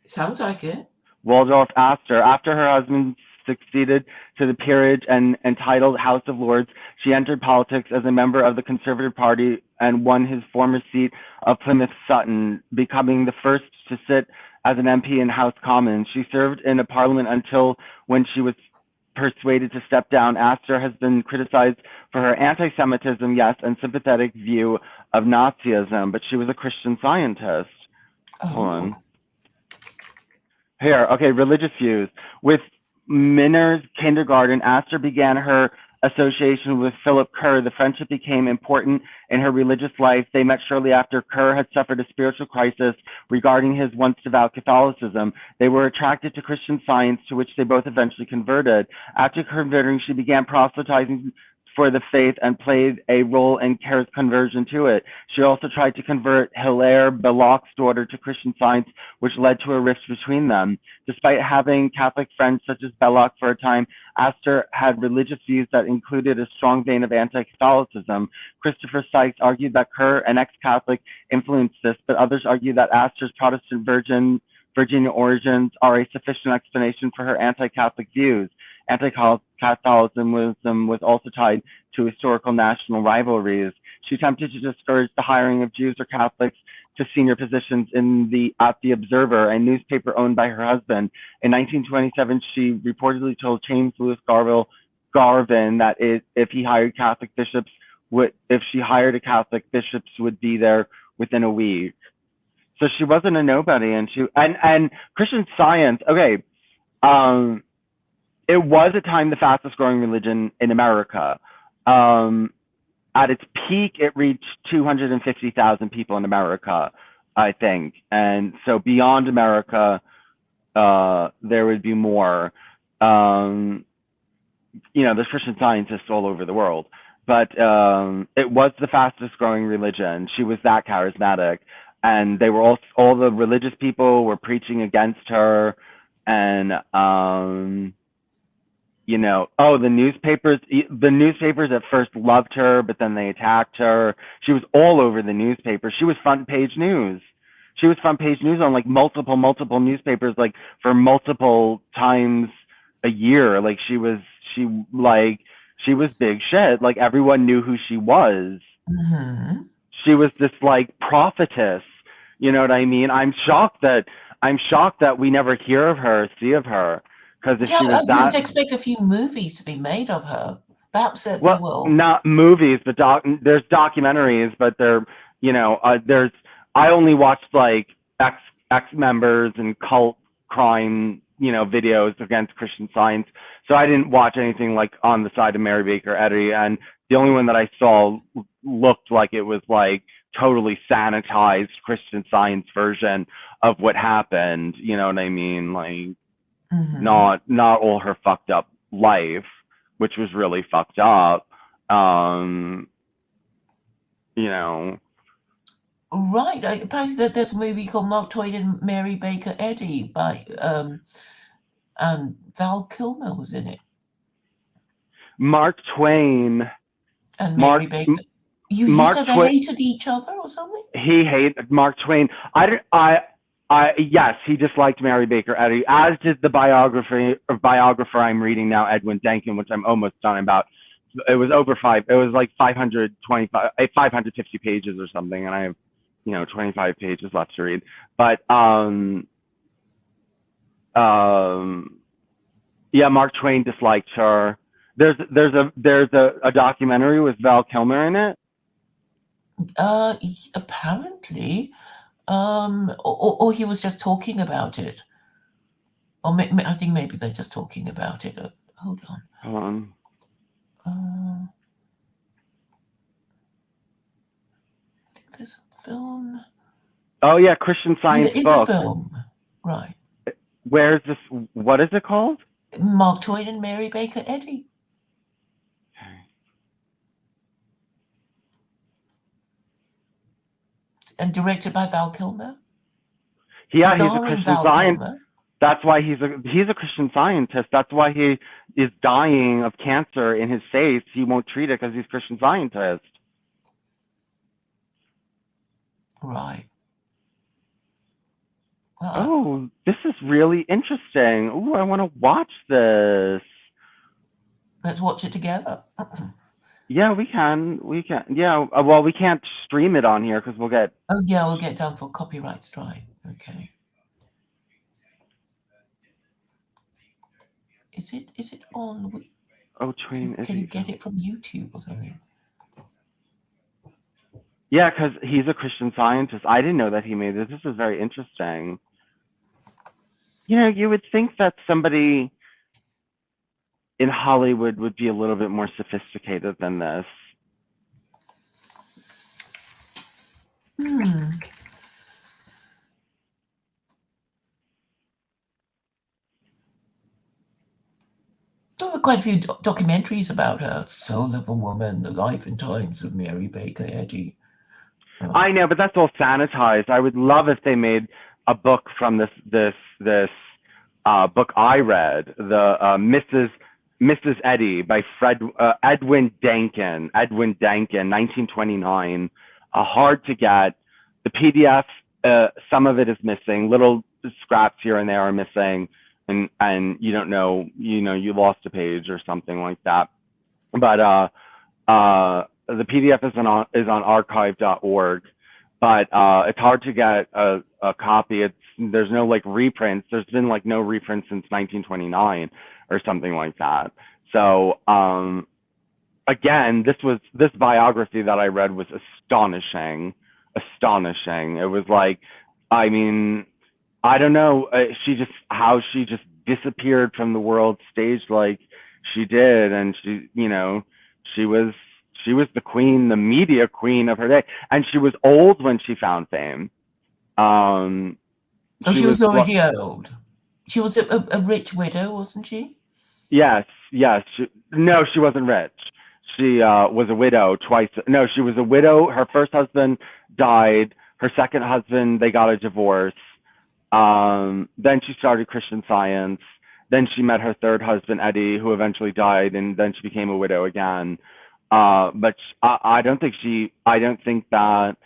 Sounds like it.
Waldorf Astor. After her husband succeeded to the peerage and entitled House of Lords, she entered politics as a member of the Conservative Party and won his former seat of Plymouth Sutton, becoming the first to sit as an MP in House Commons. She served in a parliament until when she was persuaded to step down. Astor has been criticized for her anti-Semitism, yes, and sympathetic view of Nazism, but she was a Christian Scientist. Hold on. Here, okay, religious views. With Miner's kindergarten, Astor began her association with Philip Kerr. The friendship became important in her religious life. They met shortly after Kerr had suffered a spiritual crisis regarding his once devout Catholicism. They were attracted to Christian Science, to which they both eventually converted. After converting, she began proselytizing for the faith and played a role in Kerr's conversion to it. She also tried to convert Hilaire Belloc's daughter to Christian Science, which led to a rift between them. Despite having Catholic friends such as Belloc for a time, Astor had religious views that included a strong vein of anti-Catholicism. Christopher Sykes argued that Kerr, an ex-Catholic, influenced this, but others argue that Astor's Protestant Virginia origins are a sufficient explanation for her anti-Catholic views. Anti-Catholicism was also tied to historical national rivalries. She attempted to discourage the hiring of Jews or Catholics to senior positions at the Observer, a newspaper owned by her husband. In 1927, she reportedly told James Lewis Garvin that if she hired a Catholic, bishops would be there within a week. So she wasn't a nobody, and Christian Science. Okay, um, it was at time the fastest growing religion in America. Um, at its peak, it reached 250,000 people in America, I think, and so beyond America, there would be more. Um, there's Christian scientists all over the world, but it was the fastest growing religion. She was that charismatic, and they were all the religious people were preaching against her, and the newspapers at first loved her, but then they attacked her. She was all over the newspaper. She was front page news. She was front page news on like multiple newspapers, like for multiple times a year. Like she was big shit. Like everyone knew who she was.
Mm-hmm.
She was this like prophetess. You know what I mean? I'm shocked that we never hear of her, see of her. Because if she was
You would
that,
expect a few movies to be made of her. Perhaps they
well,
will.
not movies, but there's documentaries, but there's I only watched like ex members and cult crime, videos against Christian Science. So I didn't watch anything like on the side of Mary Baker Eddy, and the only one that I saw looked like it was like totally sanitized Christian Science version of what happened. You know what I mean? Like
Mm-hmm.
not all her fucked up life, which was really fucked up.
Right. Apparently there's a movie called Mark Twain and Mary Baker Eddy by and Val Kilmer was in it.
Mark Twain
and Mary Baker. You said they hated each other or something?
He hated Mark Twain. Yes, he disliked Mary Baker Eddy, as did the biographer I'm reading now, Edwin Denkin, which I'm almost done about. It was like 550 pages or something, and I have 25 pages left to read. But yeah, Mark Twain disliked her. There's a documentary with Val Kilmer in it.
Apparently, or he was just talking about it, or I think maybe they're just talking about it. Hold on. I think there's a film.
Oh yeah, Christian Science
There is
book.
a film, right?
Where's this? What is it called?
Mark Twain and Mary Baker Eddy. And directed by Val Kilmer.
Yeah, he's a Christian Scientist. That's why he's a Christian Scientist. That's why he is dying of cancer in his face. He won't treat it because he's a Christian Scientist.
Right.
Oh, this is really interesting. Oh, I want to watch this.
Let's watch it together.
Yeah, we can. Yeah. Well, we can't stream it on here because we'll get.
Oh yeah, we'll get done for copyright strike. Okay. Is it on?
Oh, Twain.
Can you get it from YouTube or something?
Yeah, because he's a Christian Scientist. I didn't know that he made this. This is very interesting. You would think that somebody in Hollywood would be a little bit more sophisticated than this.
There were quite a few documentaries about her. Soul of a Woman, The Life and Times of Mary Baker Eddy.
I know, but that's all sanitized. I would love if they made a book from this book I read, the Mrs. Eddy by Edwin Denkin, 1929. Hard to get. The PDF, some of it is missing. Little scraps here and there are missing, and you don't know, you lost a page or something like that. But the PDF is on archive.org, but it's hard to get a copy. There's no like reprints. There's been like no reprints since 1929 or something like that. So again, this biography that I read was astonishing. It was like I mean, I don't know. How she just disappeared from the world stage like she did, and she was she was the queen, the media queen of her day, and she was old when she found fame. Um,
Oh,
she
she
was
was already old. She was a rich widow, wasn't she?
Yes, yes. No, she wasn't rich. She was a widow twice. No, she was a widow. Her first husband died. Her second husband, they got a divorce. Then she started Christian Science. Then she met her third husband, Eddie, who eventually died, and then she became a widow again. But I don't think I don't think that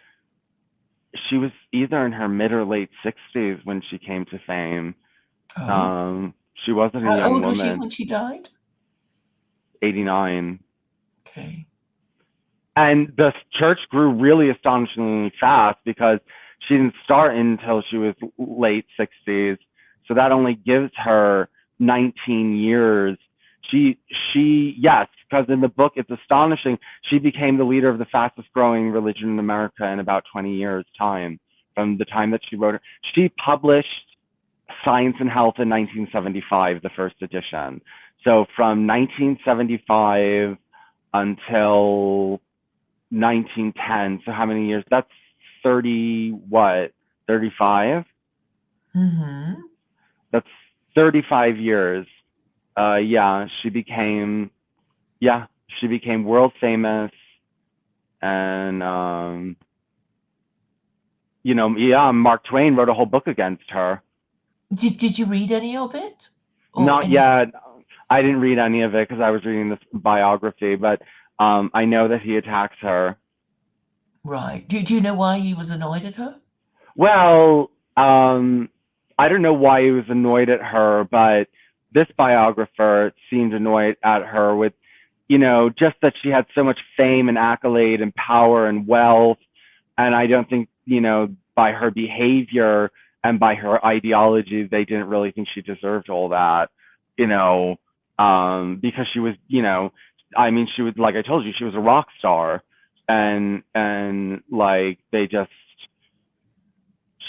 she was either in her mid or late 60s when she came to fame.
Oh.
Um, she wasn't a
How
young
old was she
woman,
when she died?
89.
Okay.
And the church grew really astonishingly fast because she didn't start until she was late 60s. So that only gives her 19 years. Yes, because in the book it's astonishing. She became the leader of the fastest growing religion in America in about 20 years' time from the time that she wrote it. She published Science and Health in 1975, the first edition. So from 1975 until 1910. So how many years? That's 30, what? 35?
Mm-hmm.
That's 35 years. Yeah, she became world famous. And, Mark Twain wrote a whole book against her.
Did you read any of it? Or
Not
any?
yet. I didn't read any of it because I was reading this biography, but I know that he attacks her.
Right. Do you know why he was annoyed at her?
Well, I don't know why he was annoyed at her, but this biographer seemed annoyed at her with, just that she had so much fame and accolade and power and wealth. And I don't think, by her behavior and by her ideology, they didn't really think she deserved all that, because she was, she was, like I told you, she was a rock star. And like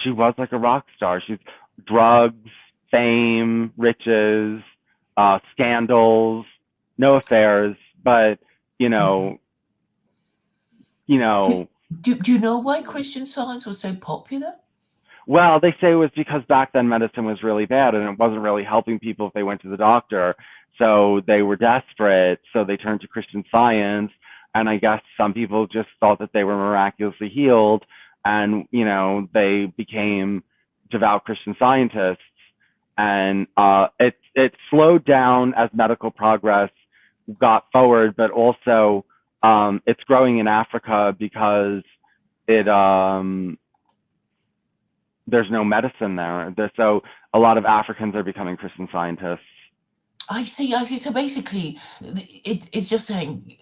she was like a rock star. She's drugs, fame, riches, scandals, no affairs, but you
Mhm.
know, you know,
Do you know why Christian Science was so popular?
well, they say it was because back then medicine was really bad and it wasn't really helping people if they went to the doctor. So they were desperate, so they turned to Christian Science. And I guess some people just thought that they were miraculously healed, and they became devout Christian Scientists. And it slowed down as medical progress got forward, but also it's growing in Africa because it there's no medicine there. So a lot of Africans are becoming Christian Scientists.
I see. I see. So basically, it's just saying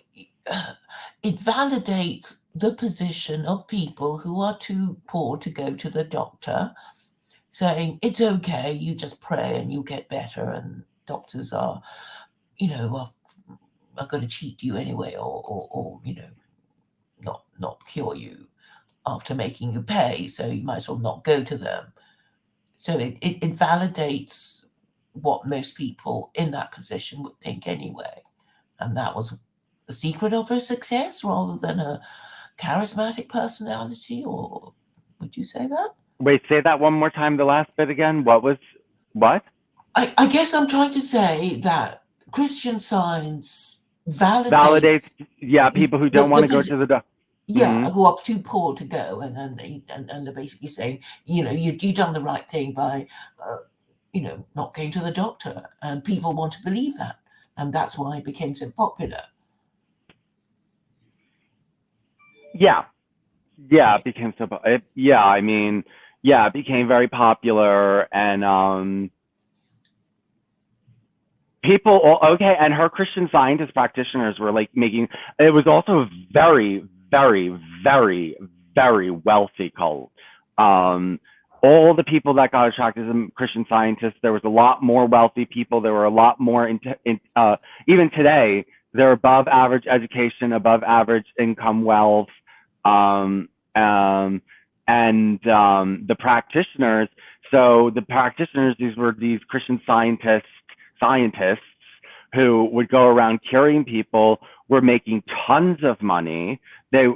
it validates the position of people who are too poor to go to the doctor, saying it's okay, you just pray and you get better, and doctors are, you know, are going to cheat you anyway, or not cure you after making you pay, so you might as well not go to them. So it validates what most people in that position would think anyway. And that was the secret of her success rather than a charismatic personality, or would you say that?
Wait, say that one more time, the last bit again. What?
I guess I'm trying to say that Christian Science
Validates,
validates
yeah,
the,
people who don't want to go
position.
to the doctor.
Yeah, who are too poor to go, and they're basically saying, you done the right thing by, not going to the doctor, and people want to believe that, and that's why it became so popular.
Yeah, yeah,
Okay.
it became so. Yeah, yeah, it became very popular, and okay, and her Christian Scientist practitioners were like making. It was also a very, very, very, very wealthy cult. Um, all the people that got attracted to Christian Scientists, there was a lot more wealthy people. There were a lot more even today. They're above average education, above average income, wealth, um, the practitioners. So the practitioners, these were these Christian scientists who would go around curing people, were making tons of money. They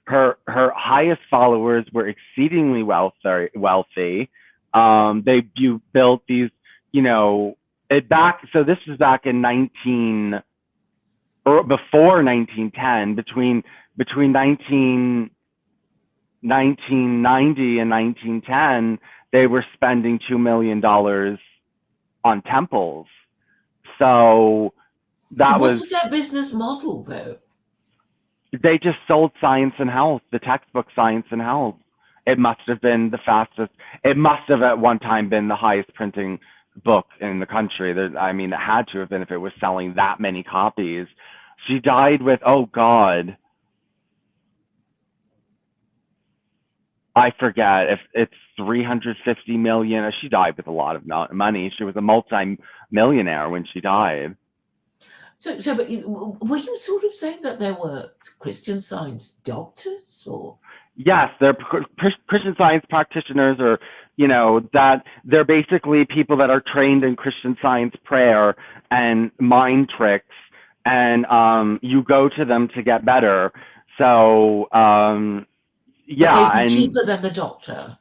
her highest followers were exceedingly wealthy. They built these, so this was back in 19 or before 1910, between 1990 and 1910, they were spending $2 million on temples. So that
what was their business model, though?
They just sold Science and Health, the textbook Science and Health. It must have been the fastest. It must have at one time been the highest printing book in the country. I mean, it had to have been if it was selling that many copies. She died with, oh God, I forget if it's 350 million. She died with a lot of money. She was a multi-millionaire when she died.
So, but were you sort of saying that there were Christian Science doctors, or?
Yes, they're Christian Science practitioners, or that they're basically people that are trained in Christian Science prayer and mind tricks, and you go to them to get better. So yeah,
but they'd be cheaper than the doctor.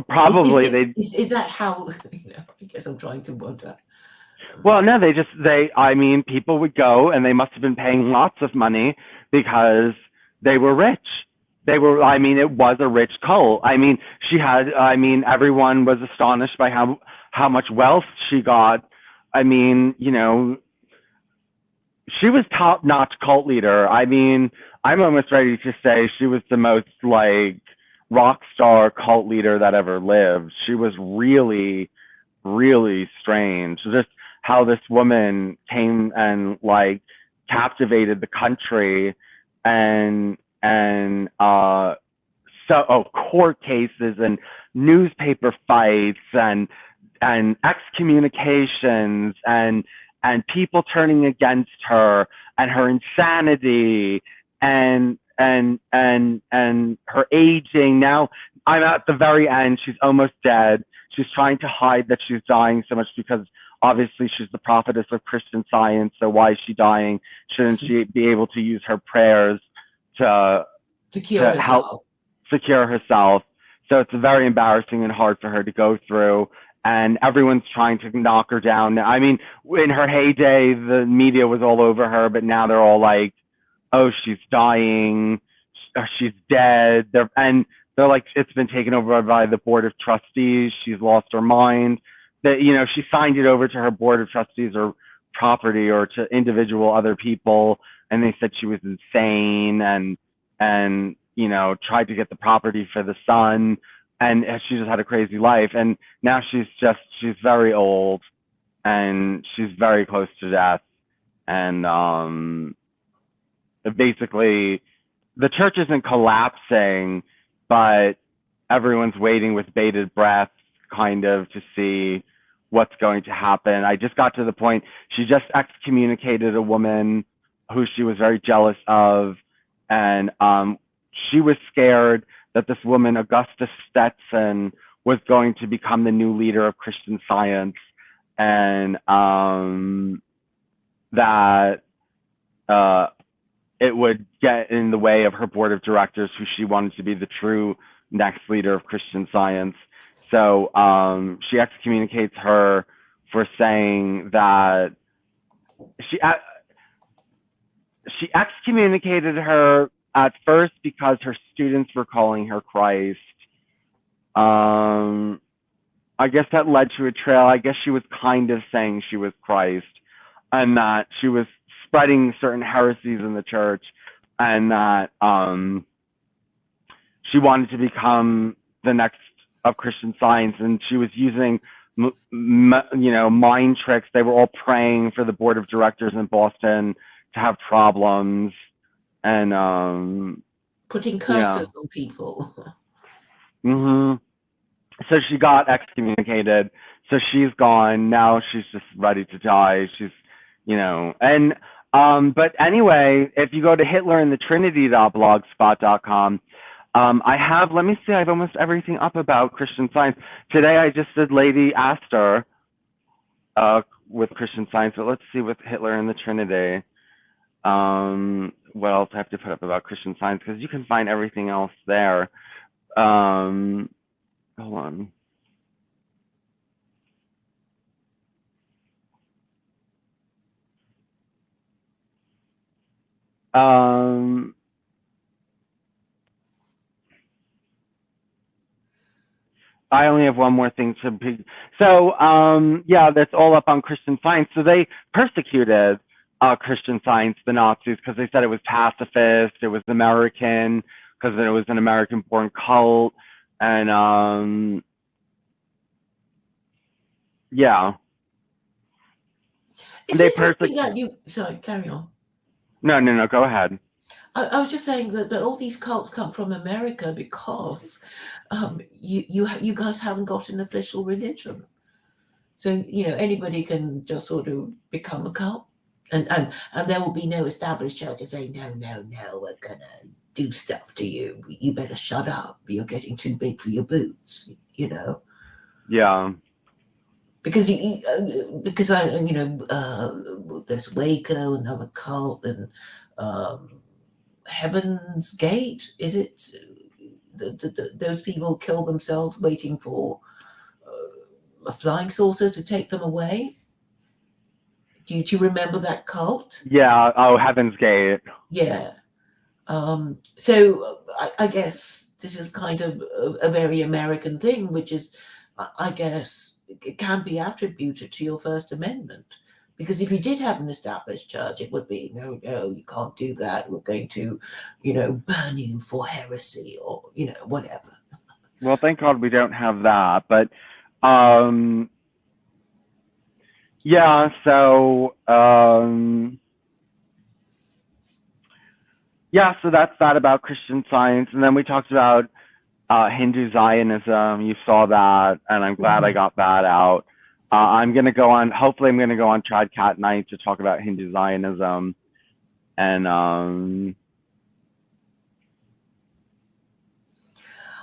Probably
is that how? I guess I'm trying to wonder.
Well, no, I mean, people would go and they must have been paying lots of money because they were rich. It was a rich cult. Everyone was astonished by how much wealth she got. She was top-notch cult leader. I'm almost ready to say she was the most rock star cult leader that ever lived. She was really, really strange. Just how this woman came and captivated the country, and court cases and newspaper fights and excommunications and people turning against her, and her insanity and her aging. Now I'm at the very end. She's almost dead. She's trying to hide that she's dying so much because obviously she's the prophetess of Christian Science. So why is she dying? Shouldn't she be able to use her prayers to help secure herself? So it's very embarrassing and hard for her to go through. And everyone's trying to knock her down. In her heyday, the media was all over her, but now they're all like, oh, she's dying, she's dead. They're like, it's been taken over by the board of trustees. She's lost her mind. That, she signed it over to her board of trustees or property or to individual other people. And they said she was insane and tried to get the property for the son. And she just had a crazy life. And now she's very old and she's very close to death. And basically the church isn't collapsing, but everyone's waiting with bated breath kind of to see what's going to happen. I just got to the point, she just excommunicated a woman who she was very jealous of. And she was scared that this woman, Augusta Stetson, was going to become the new leader of Christian Science, and that it would get in the way of her board of directors, who she wanted to be the true next leader of Christian Science. So she excommunicates her for saying that she excommunicated her at first because her students were calling her Christ. I guess that led to a trail. I guess she was kind of saying she was Christ, and that she was spreading certain heresies in the church, and that she wanted to become the next of Christian Science, and she was using mind tricks. They were all praying for the board of directors in Boston to have problems, and
putting curses on people.
So she got excommunicated. So she's gone. Now she's just ready to die. She's, but anyway, if you go to HitlerandTheTrinity.blogspot.com, I have, let me see, I have almost everything up about Christian Science. Today I just did Lady Astor with Christian Science, but let's see with Hitler and the Trinity. What else I have to put up about Christian Science, because you can find everything else there. Hold on. I only have one more thing to be. So, yeah, that's all up on Christian Science. So they persecuted Christian Science, the Nazis, because they said it was pacifist, it was American, because it was an American-born cult, and yeah,
It's
they
interesting that you. Sorry, carry on.
No, go ahead.
I was just saying that all these cults come from America because you guys haven't got an official religion. So, anybody can just sort of become a cult. And there will be no established church to say, no, we're going to do stuff to you. You better shut up. You're getting too big for your boots,
Yeah.
Because there's Waco, another cult, and Heaven's Gate. Is it those people kill themselves waiting for a flying saucer to take them away? Do you remember that cult?
Yeah. Oh, Heaven's Gate.
Yeah. So I guess this is kind of a very American thing, which is, I guess, it can be attributed to your First Amendment. Because if you did have an established church, it would be, no, you can't do that. We're going to, burn you for heresy or, whatever.
Well, thank God we don't have that. But yeah, so yeah, so that's that about Christian Science. And then we talked about Hindu Zionism. You saw that, and I'm glad I got that out. I'm going to go on, hopefully I'm going to go on Tradcat Night to talk about Hindu Zionism. And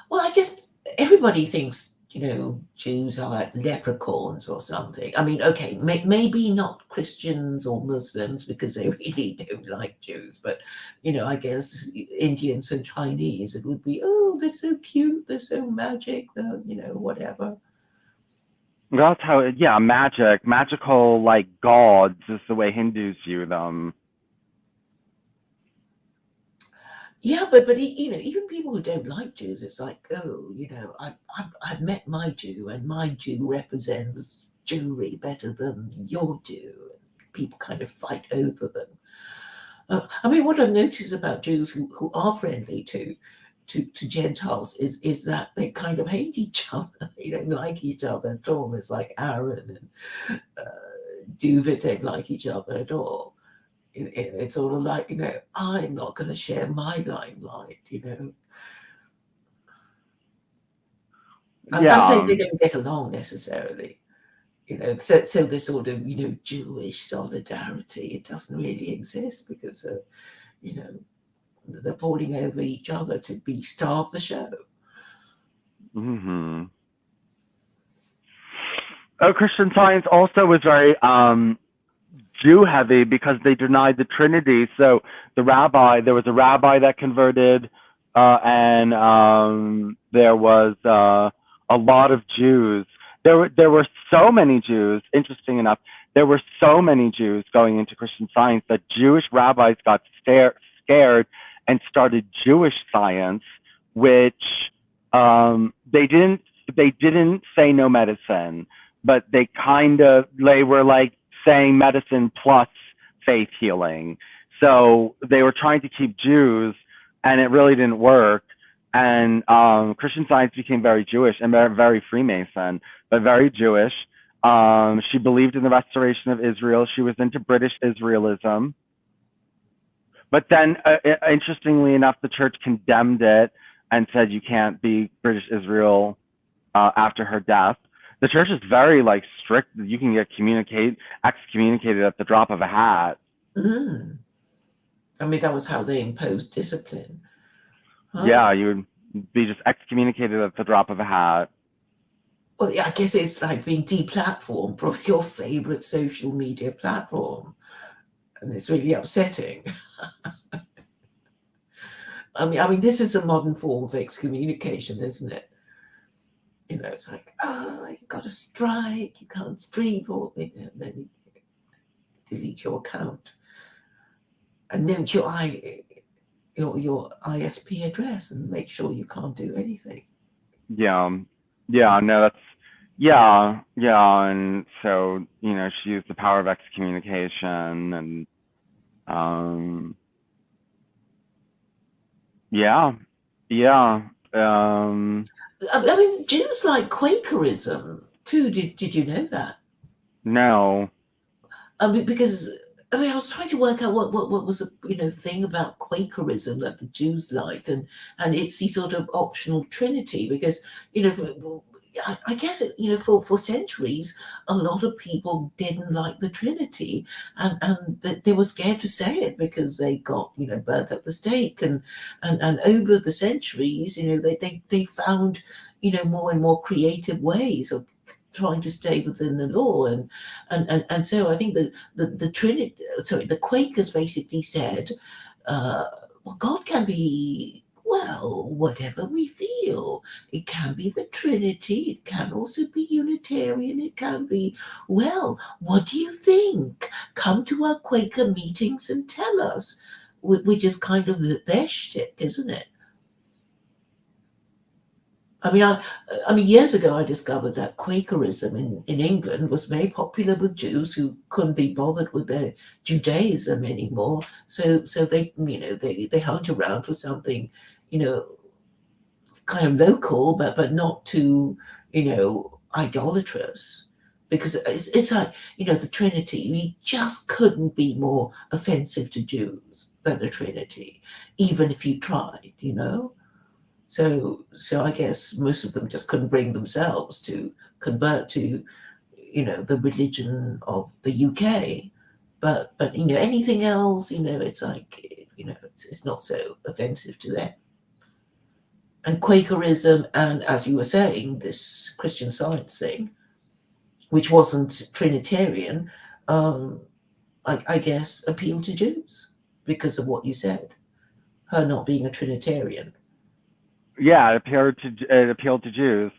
well, I guess everybody thinks, Jews are like leprechauns or something. I mean, okay, maybe not Christians or Muslims because they really don't like Jews, but, I guess Indians and Chinese, it would be, oh, they're so cute, they're so magic, whatever.
that's how, yeah, magical, like gods is the way Hindus view them.
Yeah, but even people who don't like Jews, it's like, oh, I've met my Jew, and my Jew represents Jewry better than your Jew. People kind of fight over them. I mean, what I've noticed about Jews who are friendly to Gentiles is that they kind of hate each other. They don't like each other at all. It's like Aaron and David don't like each other at all. It's sort of like, I'm not going to share my limelight, I'm saying they don't get along necessarily, so this sort of, Jewish solidarity, it doesn't really exist because, they're falling over each other to starve the show.
Mm-hmm. Christian Science also was very Jew heavy because they denied the Trinity. So there was a rabbi that converted, and there was a lot of Jews. There were so many Jews. Interesting enough, there were so many Jews going into Christian Science that Jewish rabbis got scared and started Jewish Science, which they didn't say no medicine, but they were like saying medicine plus faith healing. So they were trying to keep Jews, and it really didn't work. And Christian Science became very Jewish and very Freemason, but very Jewish. She believed in the restoration of Israel. She was into British Israelism. But then, interestingly enough, the church condemned it and said you can't be British Israel after her death. The church is very strict. You can get excommunicated at the drop of a hat.
I mean, that was how they imposed discipline.
Yeah, you would. be just excommunicated at the drop of a hat.
Well, yeah, I guess it's like being deplatformed from your favorite social media platform, and it's really upsetting. I mean, this is a modern form of excommunication, isn't it? It's like, oh, you got to strike, you can't stream, or then you delete your account and note your ISP address and make sure you can't do anything.
Yeah. Yeah, no, that's yeah, yeah, and so, she used the power of excommunication and um yeah. Yeah.
I mean, Jews like Quakerism too. Did you know that?
No.
Because I was trying to work out what was the thing about Quakerism that the Jews liked, and it's the sort of optional Trinity. Because I guess for centuries a lot of people didn't like the Trinity, and they were scared to say it because they got burnt at the stake, and over the centuries they found more and more creative ways of trying to stay within the law, and so I think the Trinity, sorry, the Quakers basically said, uh, well, God can be, well, whatever we feel. It can be the Trinity. It can also be Unitarian. It can be, well, what do you think? Come to our Quaker meetings and tell us. Which is kind of their shtick, isn't it? I mean, years ago, I discovered that Quakerism in England was very popular with Jews who couldn't be bothered with their Judaism anymore. So they hung around for something, you know, kind of local, but not too, idolatrous. Because it's like, the Trinity, we just couldn't be more offensive to Jews than the Trinity, even if you tried. So I guess most of them just couldn't bring themselves to convert to, the religion of the UK. But anything else, it's like, it's not so offensive to them. And Quakerism, and as you were saying, this Christian Science thing, which wasn't Trinitarian, um, I guess appealed to Jews because of what you said, her not being a Trinitarian.
Yeah, it appealed to Jews,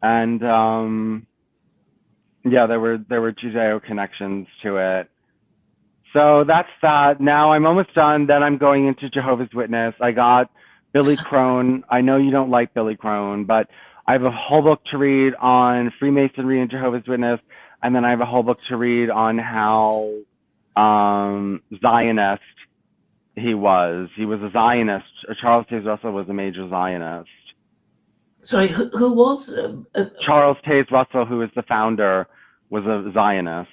and yeah, there were Judeo connections to it. So that's that. Now I'm almost done. Then I'm going into Jehovah's Witness. I got Billy Crone. I know you don't like Billy Crone, but I have a whole book to read on Freemasonry and Jehovah's Witness, and then I have a whole book to read on how Zionist he was. He was a Zionist. Charles Taze Russell was a major Zionist.
Sorry, who was?
Charles Taze Russell, who is the founder, was a Zionist.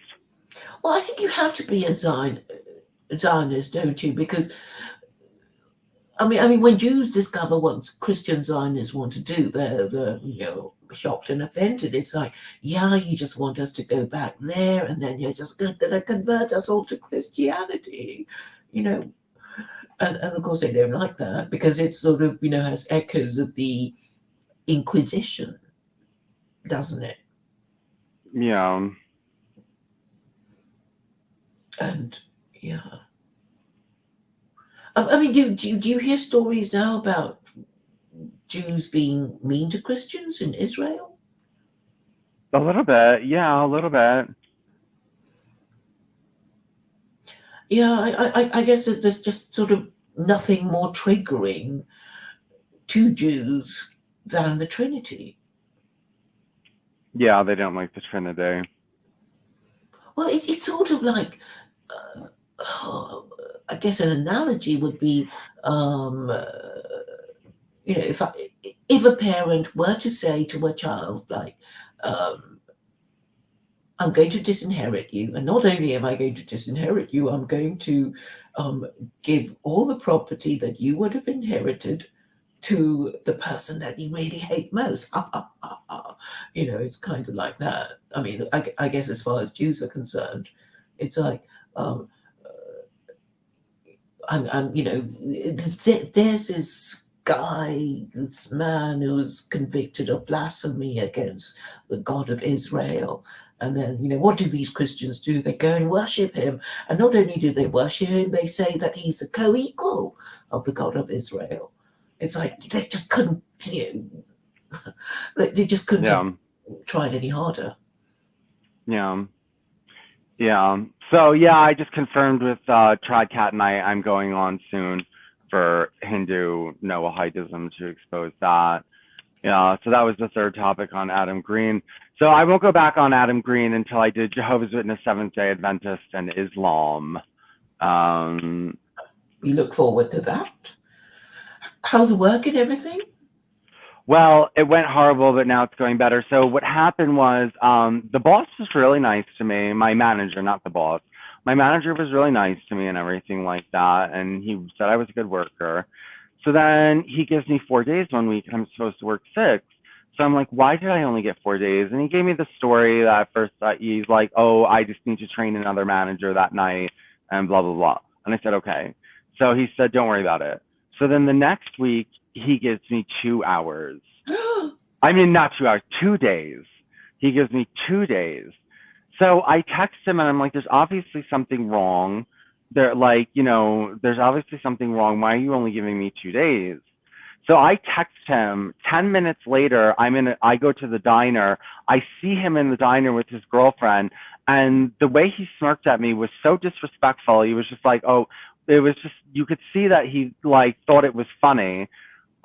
Well, I think you have to be a Zionist, don't you? Because I mean, when Jews discover what Christian Zionists want to do, they're shocked and offended. It's like, yeah, you just want us to go back there, and then you're just going to convert us all to Christianity, you know. And of course they don't like that because it sort of has echoes of the Inquisition, doesn't it?
Yeah.
And yeah, I mean, do you hear stories now about Jews being mean to Christians in Israel?
A little bit. Yeah, a little bit.
Yeah, I guess that there's just sort of nothing more triggering to Jews than the Trinity.
Yeah, they don't like the Trinity.
Well, it's sort of like, I guess an analogy would be, if a parent were to say to a child, like, um, I'm going to disinherit you, and not only am I going to disinherit you, I'm going to give all the property that you would have inherited to the person that you really hate most. It's kind of like that. I mean, I guess as far as Jews are concerned, it's like, and there's this guy, this man who was convicted of blasphemy against the God of Israel. And then, what do these Christians do? They go and worship him. And not only do they worship him, they say that he's a co-equal of the God of Israel. It's like they just couldn't, they just couldn't
Yeah.
have tried any harder.
Yeah. Yeah. So yeah, I just confirmed with Tradcat and I'm going on soon for Hindu Noahidism to expose that. Yeah. So that was the third topic on Adam Green. So I won't go back on Adam Green until I did Jehovah's Witness, Seventh-day Adventist, and Islam.
We look forward to that. How's the work and everything?
Well, it went horrible, but now it's going better. So what happened was the boss was really nice to me. My manager, not the boss. My manager was really nice to me and everything like that. And he said I was a good worker. So then he gives me 4 days one week and I'm supposed to work 6. So I'm like, why did I only get 4 days? And he gave me the story that at first he's like, oh, I just need to train another manager that night and blah, blah, blah. And I said, okay. So he said, don't worry about it. So then the next week, he gives me 2 hours. I mean, not 2 hours, 2 days. He gives me 2 days. So I text him and I'm like, there's obviously something wrong. There's obviously something wrong. Why are you only giving me 2 days? So I text him 10 minutes later. I go to the diner. I see him in the diner with his girlfriend. And the way he smirked at me was so disrespectful. He was just like, oh, it was just, you could see that he like thought it was funny.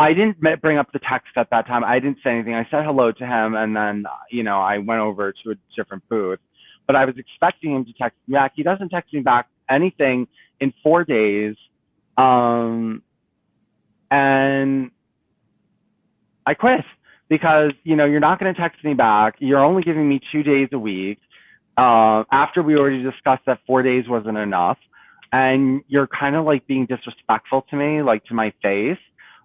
I didn't bring up the text at that time. I didn't say anything. I said hello to him and then, I went over to a different booth. But I was expecting him to text me back. He doesn't text me back anything in 4 days. And I quit because, you're not going to text me back. You're only giving me 2 days a week. After we already discussed that 4 days wasn't enough. And you're kind of like being disrespectful to me, like to my face.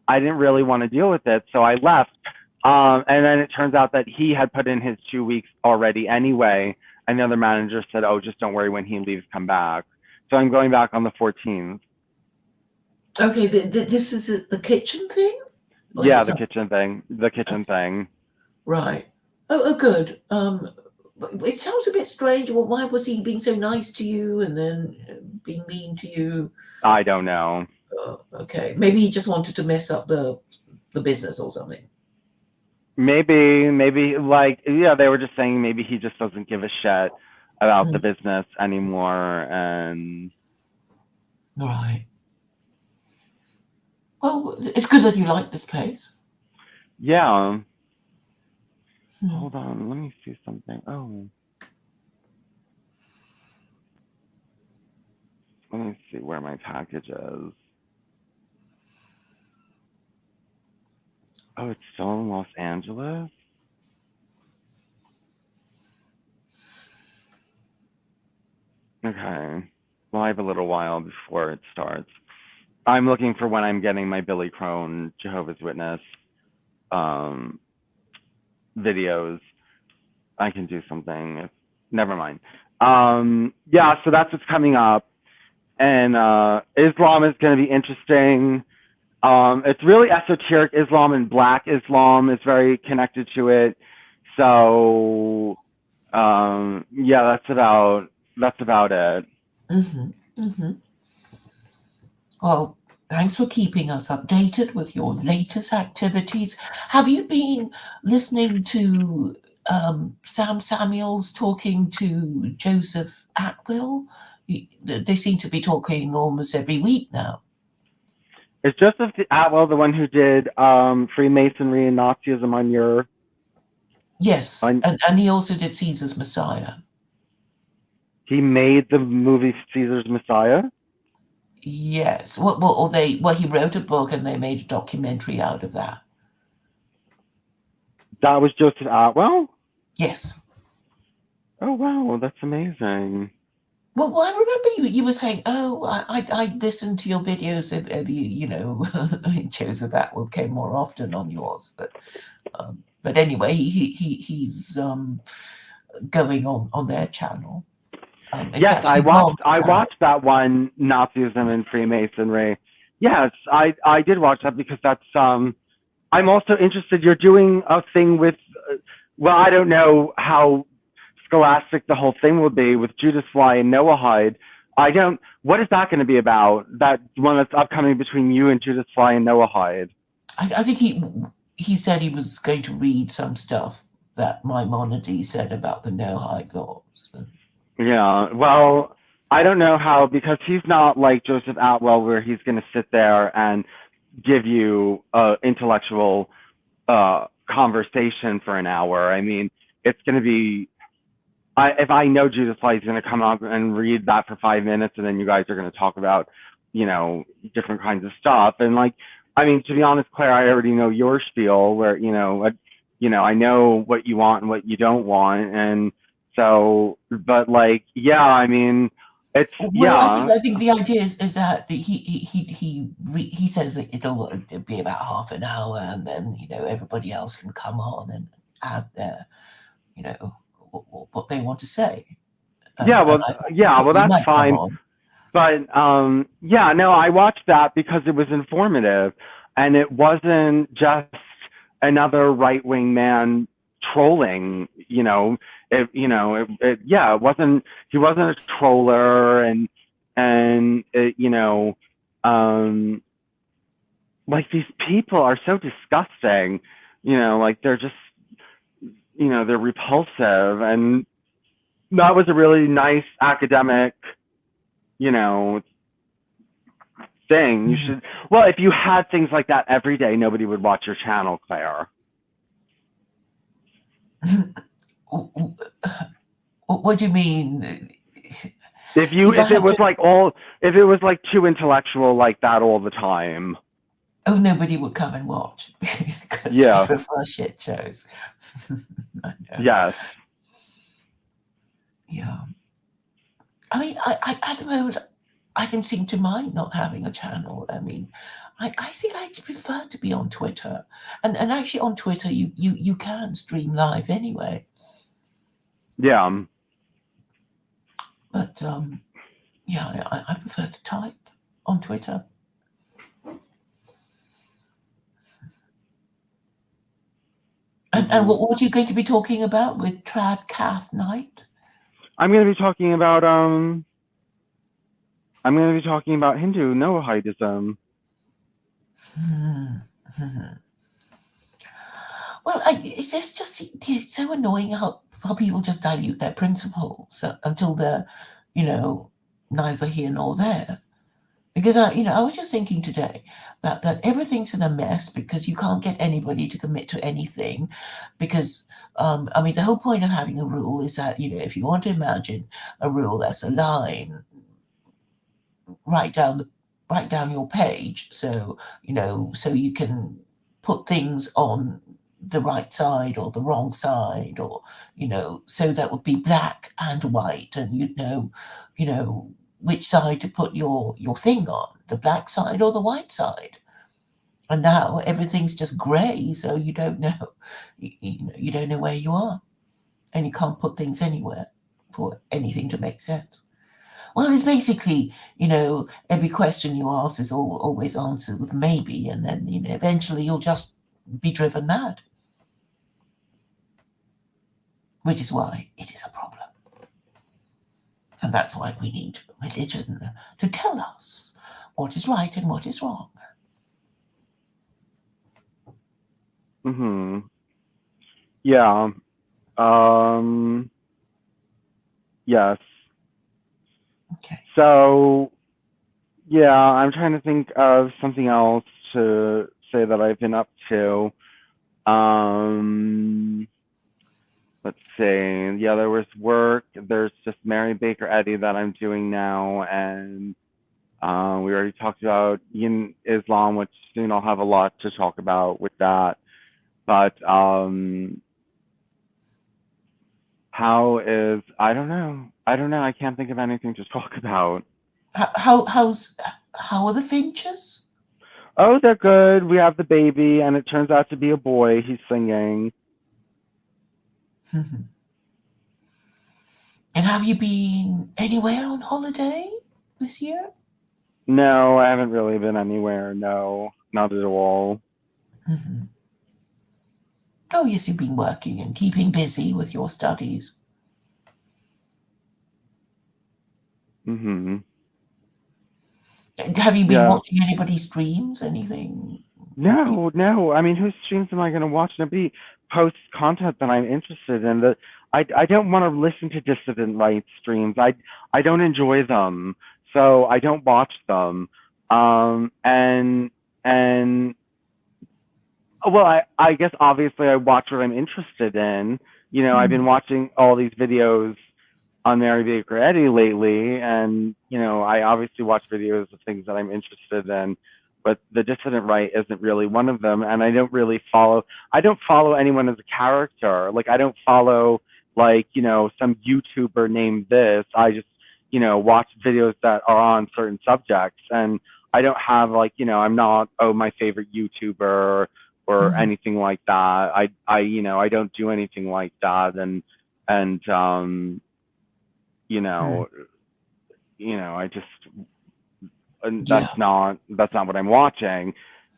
I didn't really want to deal with it. So I left. And then it turns out that he had put in his 2 weeks already anyway. And the other manager said, oh, just don't worry, when he leaves, come back. So I'm going back on the 14th.
Okay, this is the kitchen thing? Or
Yeah,
is
the
it
kitchen thing. The kitchen thing.
right. Oh, good. It sounds a bit strange. Well, why was he being so nice to you and then being mean to you?
I don't know.
Okay, maybe he just wanted to mess up the business or something.
Maybe like, yeah, they were just saying maybe he just doesn't give a shit about the business anymore. And
Right. Well, it's good that you like this place.
yeah. Hold on, let me see something. Oh. Let me see where my package is. Oh, it's still in Los Angeles? Okay. Well, I have a little while before it starts. I'm looking for when I'm getting my Billy Crone Jehovah's Witness videos. I can do something. Never mind. Yeah, so that's what's coming up. And Islam is going to be interesting. It's really esoteric Islam, and Black Islam is very connected to it. So yeah, that's about it.
Well, thanks for keeping us updated with your latest activities. Have you been listening to Sam Samuels talking to Joseph Atwill? They seem to be talking almost every week now.
Is Joseph Atwill the one who did Freemasonry and Nazism on your?
Yes, and he also did Caesar's Messiah.
He made the movie Caesar's Messiah?
Yes. He wrote a book and they made a documentary out of that.
That was Joseph Atwill?
Yes.
Oh wow, that's amazing.
Well, I remember you were saying, oh, I listened to your videos of Joseph Atwill came more often on yours, but anyway, he's going on their channel.
Yes, I watched that one, Nazism and Freemasonry. Yes, I did watch that because that's I'm also interested. You're doing a thing with, well, I don't know how scholastic the whole thing will be with Judith Fly and Noah Hyde. I don't. What is that going to be about? That one that's upcoming between you and Judith Fly and Noah Hyde.
I think he said he was going to read some stuff that Maimonides said about the Noahide laws.
Yeah. Well, I don't know how, because he's not like Joseph Atwell, where he's going to sit there and give you intellectual conversation for an hour. I mean, it's going to be. If I know Judith Fly is going to come up and read that for 5 minutes, and then you guys are going to talk about, different kinds of stuff, and like, I mean, to be honest, Claire, I already know your spiel, where I know what you want and what you don't want, and so, but like, yeah, I mean, it's
Well,
yeah,
I think the idea is that he says that it'll be about half an hour, and then everybody else can come on and add their what they want to say.
yeah,
And
well,
I
yeah,
thought
well,
you
that's
might come
fine.
on.
But yeah, no, I watched that because it was informative, and it wasn't just another right wing man trolling. Yeah, it wasn't. He wasn't a troller, and like, these people are so disgusting. Like, they're just, they're repulsive, and that was a really nice academic, you know thing. You should. Well, if you had things like that every day, nobody would watch your channel, Claire.
What do you mean?
If
If I
it
had
was
to,
like too intellectual like that all the time.
nobody would come and watch because they
Yeah.
prefer shit shows. I know.
Yes.
Yeah. I mean, I at the moment I can seem to mind not having a channel. I mean, I think I'd prefer to be on Twitter, and actually on Twitter you can stream live anyway.
Yeah.
But yeah, I prefer to type on Twitter. And what are you going to be talking about with Trad Cath Night?
I'm going to be talking about Hindu Noahidism.
Well, it's just so annoying how people just dilute their principles until they're, neither here nor there. Because I was just thinking today that everything's in a mess because you can't get anybody to commit to anything. Because I mean, the whole point of having a rule is that if you want to imagine a rule as a line, write down your page, so so you can put things on the right side or the wrong side, or so that would be black and white, and you know which side to put your thing on, the black side or the white side. And now everything's just gray, so you don't know you don't know where you are, and you can't put things anywhere for anything to make sense. Well, it's basically, every question you ask is always answered with maybe, and then, eventually you'll just be driven mad. Which is why it is a problem. And that's why we need religion to tell us what is right and what is wrong.
Yeah. Yes.
Okay.
So, yeah, I'm trying to think of something else to say that I've been up to. Let's see. Yeah, there was work. There's just Mary Baker Eddy that I'm doing now, and we already talked about Islam, which soon I'll have a lot to talk about with that. But I don't know. I can't think of anything to talk about.
How are the Finches?
Oh, they're good. We have the baby, and it turns out to be a boy. He's singing.
And have you been anywhere on holiday this year?
No, I haven't really been anywhere. No, not at all.
Hmm. Oh, yes, you've been working and keeping busy with your studies.
Hmm.
Have you been
Yeah.
watching anybody's streams? Anything?
No, no. I mean, whose streams am I going to watch? Nobody posts content that I'm interested in. That I don't want to listen to dissident rights streams. I don't enjoy them, so I don't watch them. And and well, I guess obviously I watch what I'm interested in. You know, I've been
Mm.
watching all these videos on Mary Baker Eddy lately, and you know, I obviously watch videos of things that I'm interested in, but the dissident right isn't really one of them, and I don't really follow. I don't follow anyone as a character. Like I don't follow like you know some YouTuber named this. I just you know watch videos that are on certain subjects, and I don't have like you know I'm not my favorite YouTuber or
Mhm.
anything like that. I you know I don't do anything like that, and you
Mm.
know, I just and
Yeah.
that's not what I'm watching.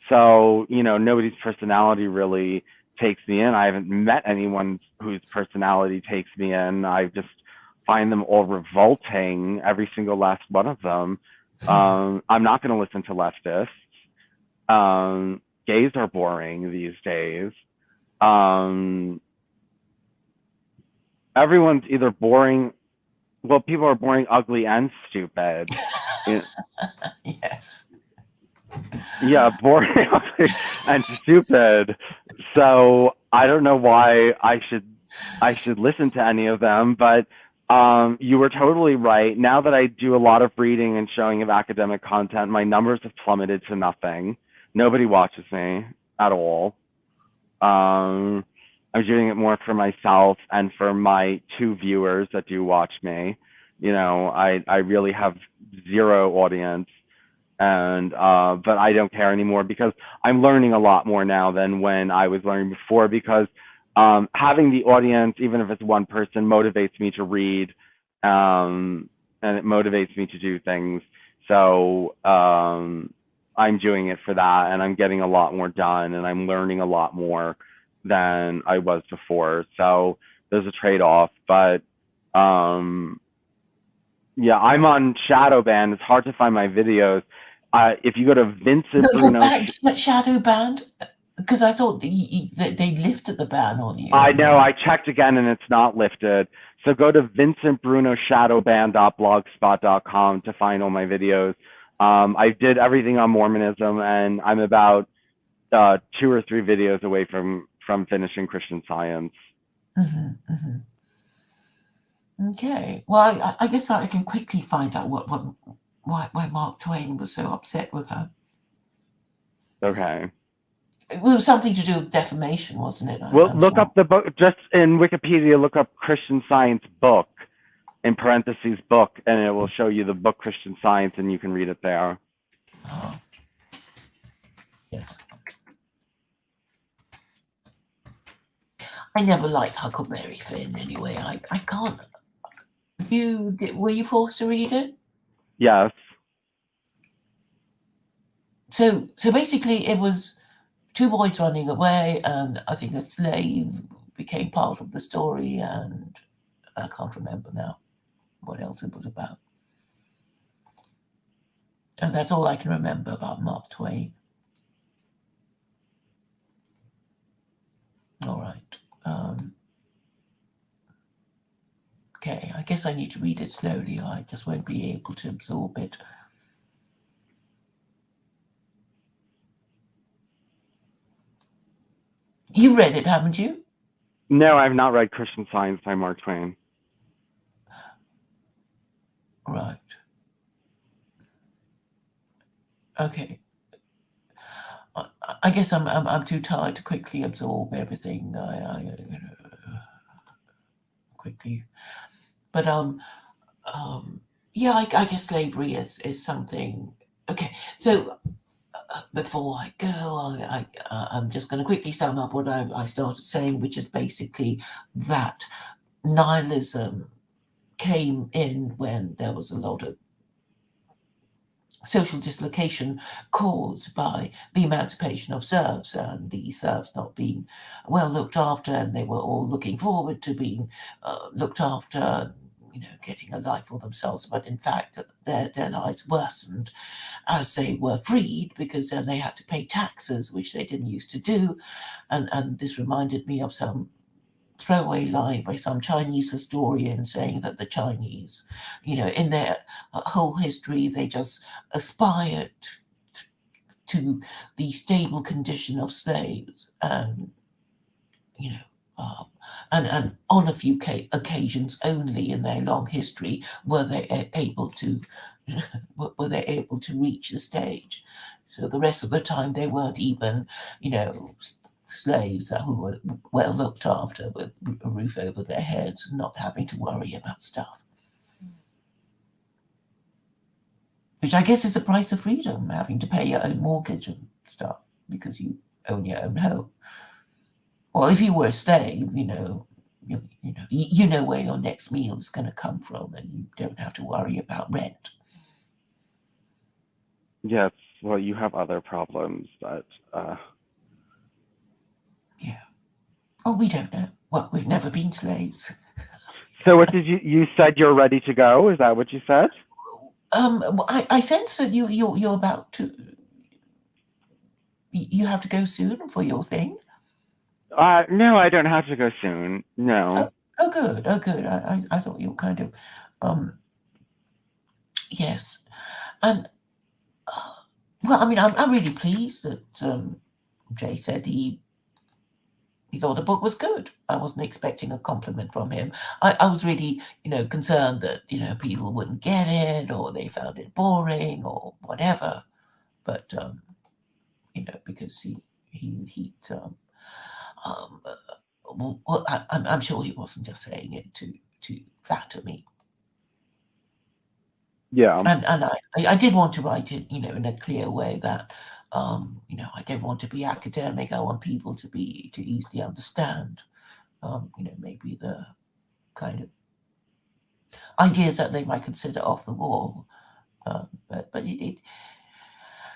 So, you know, nobody's personality really takes me in. I haven't met anyone whose personality takes me in. I just find them all revolting, every single last one of them. I'm not going to listen to leftists. Gays are boring these days. Um, Everyone's either boring. Well, people are boring, ugly, and stupid. You
Yes.
Yeah, boring and stupid. So I don't know why I should listen to any of them, but you were totally right. Now that I do a lot of reading and showing of academic content, my numbers have plummeted to nothing. Nobody watches me at all. Um, I'm doing it more for myself and for my two viewers that do watch me. You know, I really have zero audience, and but I don't care anymore because I'm learning a lot more now than when I was learning before, because having the audience, even if it's one person, motivates me to read, and it motivates me to do things. So I'm doing it for that, and I'm getting a lot more done, and I'm learning a lot more than I was before. So there's a trade-off, but um, yeah, I'm on shadow ban. It's hard to find my videos. If you go to
No,
Vincent
you're
Bruno,
banned, like shadow banned, because I thought that they lifted the ban on you,
I
and
know
then
I checked again and it's not lifted. So go to vincentbrunoshadowban.blogspot.com to find all my videos. I did everything on Mormonism, and I'm about 2 or 3 videos away from finishing Christian Science.
Mhm, mhm. Okay. Well, I guess I can quickly find out why Mark Twain was so upset with her.
Okay.
It was something to do with defamation, wasn't it?
Well,
I'm
look
sure.
up the book just in Wikipedia. Look up Christian Science book in parentheses book, and it will show you the book Christian Science, and you can read it there.
Oh, yes. I never liked Huckleberry Finn anyway. I can't. Were you forced to read it?
Yes.
So basically, it was two boys running away, and I think a slave became part of the story, and I can't remember now what else it was about. And that's all I can remember about Mark Twain. All right. Okay, I guess I need to read it slowly. I just won't be able to absorb it. You read it, haven't you?
No, I've not read Christian Science by Mark Twain.
Right. Okay. I guess I'm too tired to quickly absorb everything. Quickly, but yeah. I guess slavery is something. Okay, so before I go, I'm just going to quickly sum up what I started saying, which is basically that nihilism came in when there was a lot of social dislocation caused by the emancipation of serfs and the serfs not being well looked after, and they were all looking forward to being looked after, getting a life for themselves. But in fact, their lives worsened as they were freed, because then they had to pay taxes, which they didn't used to do. And this reminded me of some throwaway line by some Chinese historian saying that the Chinese, in their whole history, they just aspired to the stable condition of slaves, and you know. And on a few occasions only in their long history were they able to reach the stage. So the rest of the time they weren't even, slaves who were well looked after with a roof over their heads and not having to worry about stuff. Which I guess is the price of freedom, having to pay your own mortgage and stuff because you own your own home. Well, if you were a slave, you know where your next meal is going to come from, and you don't have to worry about rent.
Yes, well, you have other problems, but
yeah. Oh, we don't know. Well, we've never been slaves.
So what did you said you're ready to go? Is that what you said?
I sense that you're about to. You have to go soon for your thing.
No, I don't have to go soon. No.
Oh, good. I thought you were kind of. Yes, and well, I mean, I'm really pleased that Jay said he thought the book was good. I wasn't expecting a compliment from him. I was really, concerned that, people wouldn't get it, or they found it boring or whatever. But, because well, I'm sure he wasn't just saying it to flatter me.
Yeah.
And I did want to write it, in a clear way that, I don't want to be academic. I want people to easily understand, maybe the kind of ideas that they might consider off the wall. But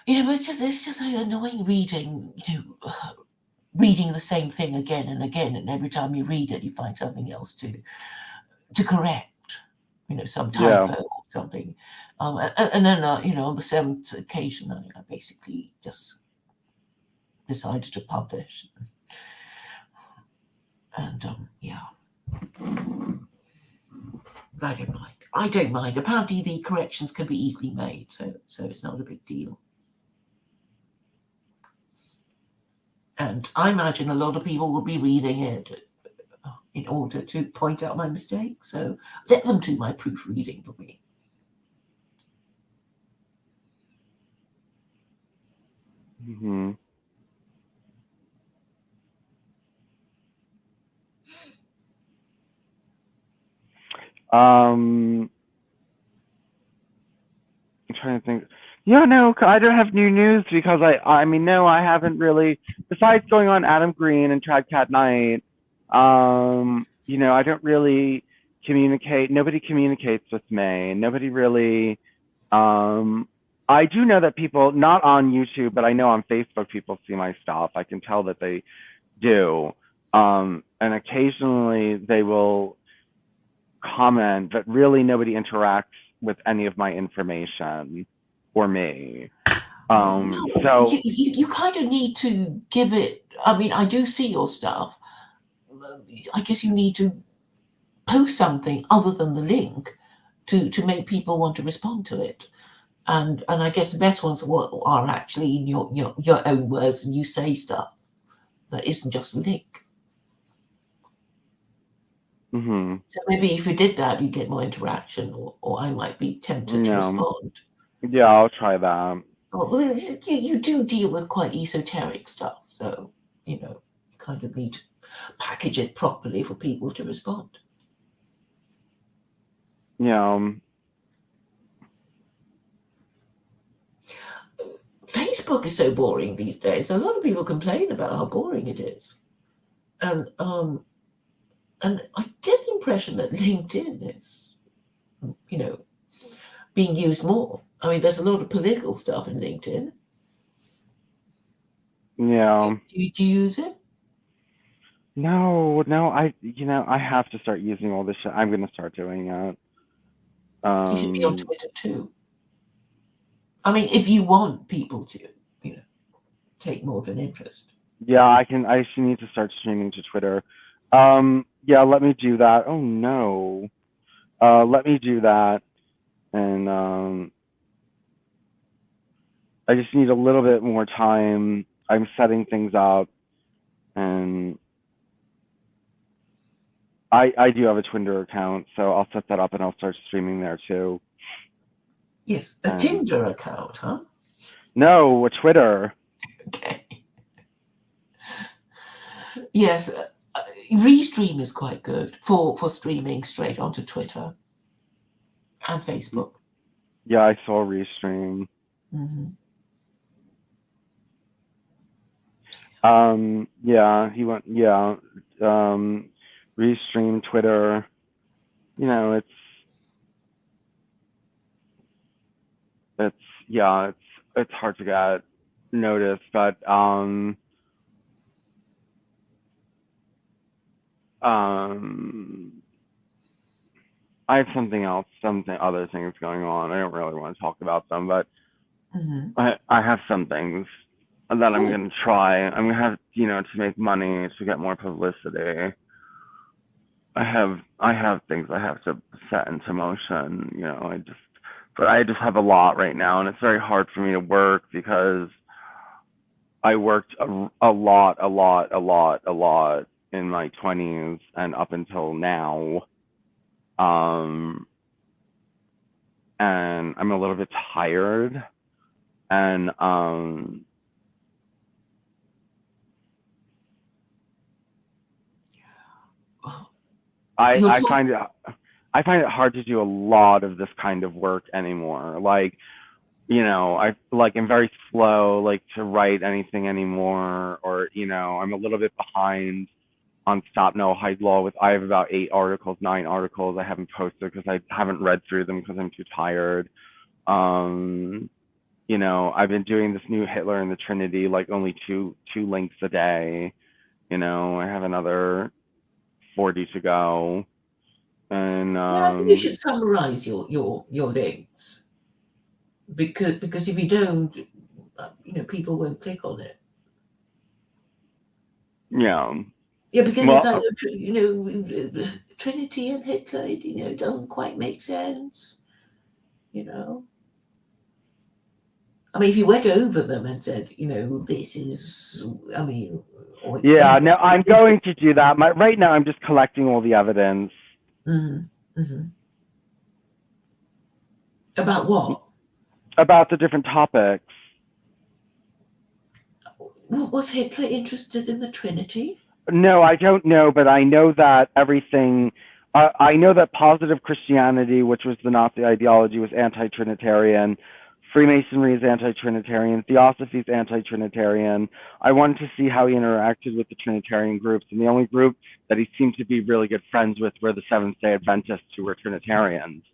it's just annoying reading, reading the same thing again and again, and every time you read it, you find something else to correct. Some typo or something. And then, on the seventh occasion, I basically just decided to publish. And, yeah. I don't mind. Apparently the corrections can be easily made, so it's not a big deal. And I imagine a lot of people will be reading it in order to point out my mistakes. So let them do my proofreading for me.
Mm-hmm. I'm trying to think. Yeah, no, I don't have new news because I mean, no, I haven't really. Besides going on Adam Green and Trad Cat Night, I don't really communicate. Nobody communicates with me. Nobody really. I do know that people, not on YouTube, but I know on Facebook, people see my stuff. I can tell that they do. And occasionally they will comment, but really nobody interacts with any of my information or me. So
you kind of need to give it. I mean, I do see your stuff. I guess you need to post something other than the link to make people want to respond to it. And I guess the best ones are actually in your own words, and you say stuff that isn't just a link.
Mm-hmm.
So maybe if you did that, you'd get more interaction, or I might be tempted to respond.
Yeah, I'll try that.
Well, you do deal with quite esoteric stuff, so you kind of need to package it properly for people to respond.
Yeah.
Facebook is so boring these days. A lot of people complain about how boring it is, and I get the impression that LinkedIn is, being used more. I mean, there's a lot of political stuff in LinkedIn.
Yeah.
Do you use it?
No, I have to start using all this shit. I'm gonna start doing it.
You should be on Twitter too. I mean, if you want people to, take more of an interest.
Yeah, I should need to start streaming to Twitter. Yeah, let me do that. Oh no. Let me do that. And I just need a little bit more time. I'm setting things up, and I do have a Twitter account, so I'll set that up and I'll start streaming there too.
Yes, a Tinder account, huh?
No, a Twitter.
Okay. Yes, Restream is quite good for streaming straight onto Twitter and Facebook.
Yeah, I saw Restream.
Mm-hmm.
Yeah, he went. Yeah, Restream, Twitter. It's hard to get noticed, but I have other things going on. I don't really want to talk about them, but
Mm-hmm.
I have some things that I'm gonna try. I'm gonna have to make money to get more publicity. I have things I have to set into motion. But I just have a lot right now, and it's very hard for me to work because I worked a lot in my 20s and up until now. And I'm a little bit tired, and I find it hard to do a lot of this kind of work anymore. Like, I'm very slow, like, to write anything anymore, or I'm a little bit behind on Stop No Hide Law. I have about 9 articles I haven't posted because I haven't read through them because I'm too tired. I've been doing this new Hitler and the Trinity, like, only two links a day. I have another 40 to go. And
I think you should summarize your links, because if you don't, people won't click on it.
Yeah,
because it's like, Trinity and Hitler, doesn't quite make sense. I mean, if you went over them and said, this is,
yeah. No, I'm going to do that. Right now, I'm just collecting all the evidence.
Mm-hmm. Mm-hmm. About what?
About the different topics.
Was Hitler interested in the Trinity?
No, I don't know, but I know that everything. I know that positive Christianity, which was the Nazi ideology, was anti-Trinitarian. Freemasonry is anti-Trinitarian. Theosophy is anti-Trinitarian. I wanted to see how he interacted with the Trinitarian groups, and the only group that he seemed to be really good friends with were the Seventh-day Adventists, who were Trinitarians.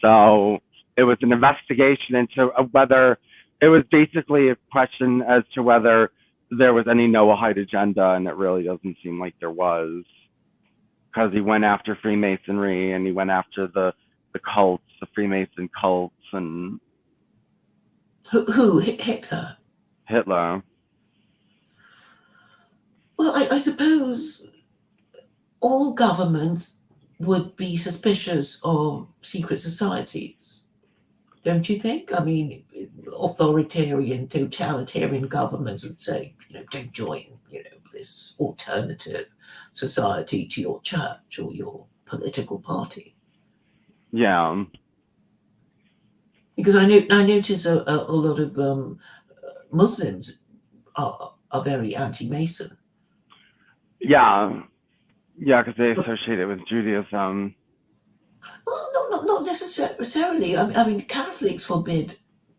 So it was an investigation into whether it was basically a question as to whether there was any Noahide agenda, and it really doesn't seem like there was, because he went after Freemasonry and he went after the cults, the Freemason cults, and
who Hitler?
Hitler.
Well, I suppose all governments would be suspicious of secret societies, don't you think? I mean, authoritarian, totalitarian governments would say, don't join, this alternative society to your church or your political party.
Yeah.
Because I notice a lot of Muslims are very anti-Mason.
Yeah, because they associate it with Judaism.
Well, not necessarily. I mean, Catholics forbid.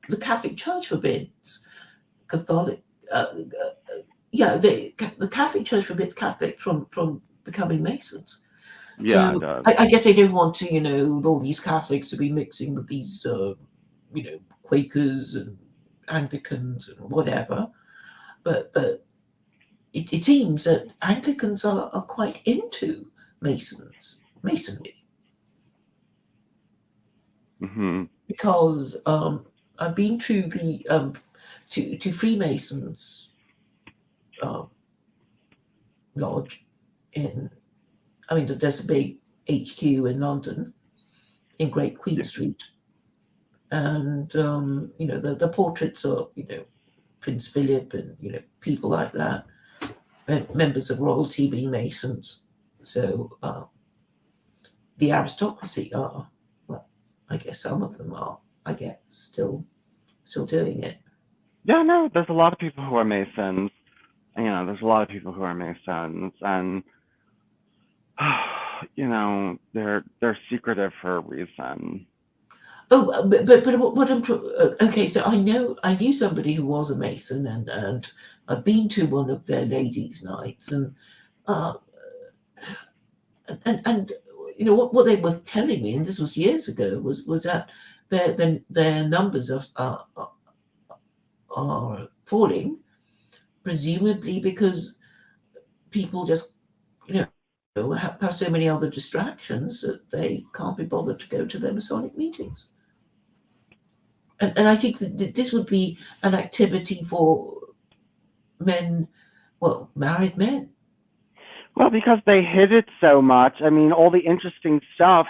The Catholic Church forbids Catholic. The Catholic Church forbids Catholics from becoming Masons.
Yeah,
so I guess they don't want to, all these Catholics to be mixing with these, Quakers and Anglicans and whatever, but it seems that Anglicans are quite into masonry,
Hmm.
because I've been to the to Freemasons lodge in. I mean, there's a big HQ in London, in Great Queen
Yeah.
Street, and the portraits are Prince Philip and people like that, members of royalty being Masons. So the aristocracy are, well, I guess some of them are, I guess, still doing it.
Yeah, no, there's a lot of people who are Masons. There's a lot of people who are Masons, and they're secretive for a reason.
Oh, but what I'm okay. So I knew somebody who was a Mason, and I've been to one of their ladies' nights, and uh, and what they were telling me, and this was years ago, was that their numbers are falling, presumably because people just have so many other distractions that they can't be bothered to go to their Masonic meetings. And I think that this would be an activity for men, well, married men.
Well, because they hid it so much. I mean, all the interesting stuff.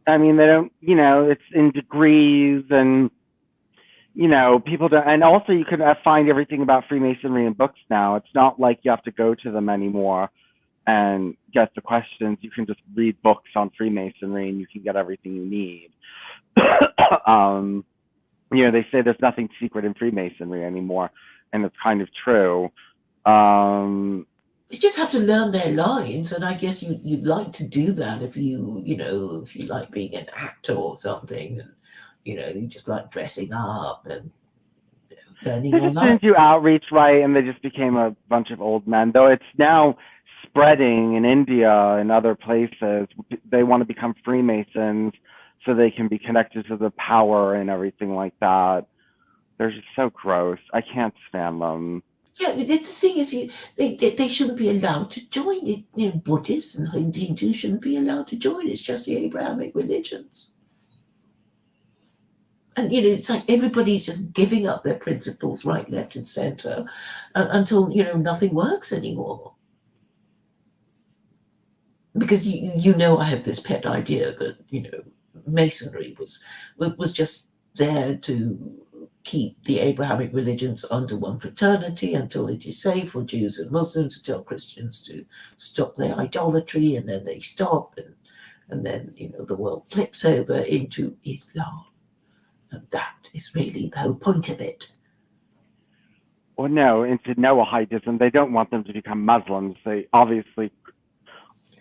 I mean, they don't. It's in degrees, and people don't. And also, you can find everything about Freemasonry in books now. It's not like you have to go to them anymore and get the questions. You can just read books on Freemasonry, and you can get everything you need. They say there's nothing secret in Freemasonry anymore, and it's kind of true.
They just have to learn their lines, and I guess you'd like to do that if you like being an actor or something, and you just like dressing up and learning
They
your
just didn't
lines.
do outreach right, and they just became a bunch of old men. Though it's now spreading in India and other places. They want to become Freemasons so they can be connected to the power and everything like that. They're just so gross. I can't stand them.
Yeah, but the thing is, they shouldn't be allowed to join it. Buddhists and Hindus shouldn't be allowed to join. It's just the Abrahamic religions. And it's like everybody's just giving up their principles right, left, and center until nothing works anymore. Because I have this pet idea that Masonry was just there to keep the Abrahamic religions under one fraternity until it is safe for Jews and Muslims to tell Christians to stop their idolatry, and then they stop, and then the world flips over into Islam. And that is really the whole point of it.
Well, no, into Noahidism. They don't want them to become Muslims. They obviously,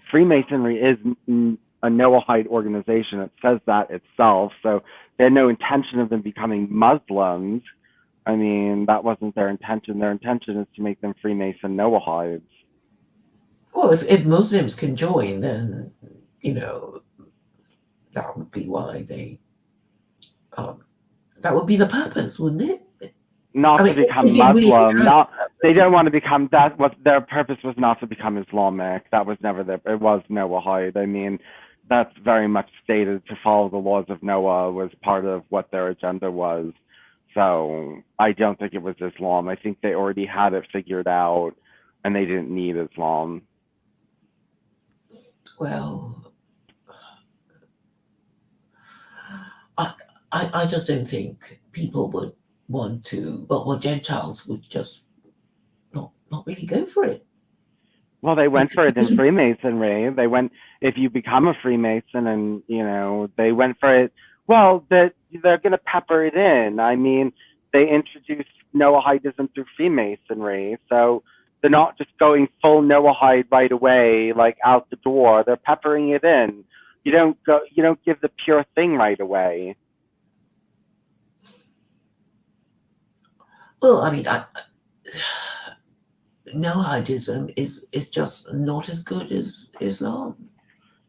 Freemasonry is a Noahide organization. It says that itself. So they had no intention of them becoming Muslims. I mean, that wasn't their intention. Their intention is to make them Freemason Noahides.
Well, if Muslims can join, then that would be why they. That would be the purpose, wouldn't it?
Not to become Muslim. They don't want to become that. What their purpose was not to become Islamic. That was never their. It was Noahide. I mean, that's very much stated. To follow the laws of Noah was part of what their agenda was. So I don't think it was Islam. I think they already had it figured out, and they didn't need Islam.
Well, I just don't think people would want to. Well, Gentiles would just not really go for it.
Well, they went for it in Freemasonry. They went, if you become a Freemason, and they went for it. Well, they're going to pepper it in. I mean, they introduced Noahidism through Freemasonry, so they're not just going full Noahide right away, like out the door. They're peppering it in. You don't give the pure thing right away.
Well, I mean, Noahidism is just not as good as Islam.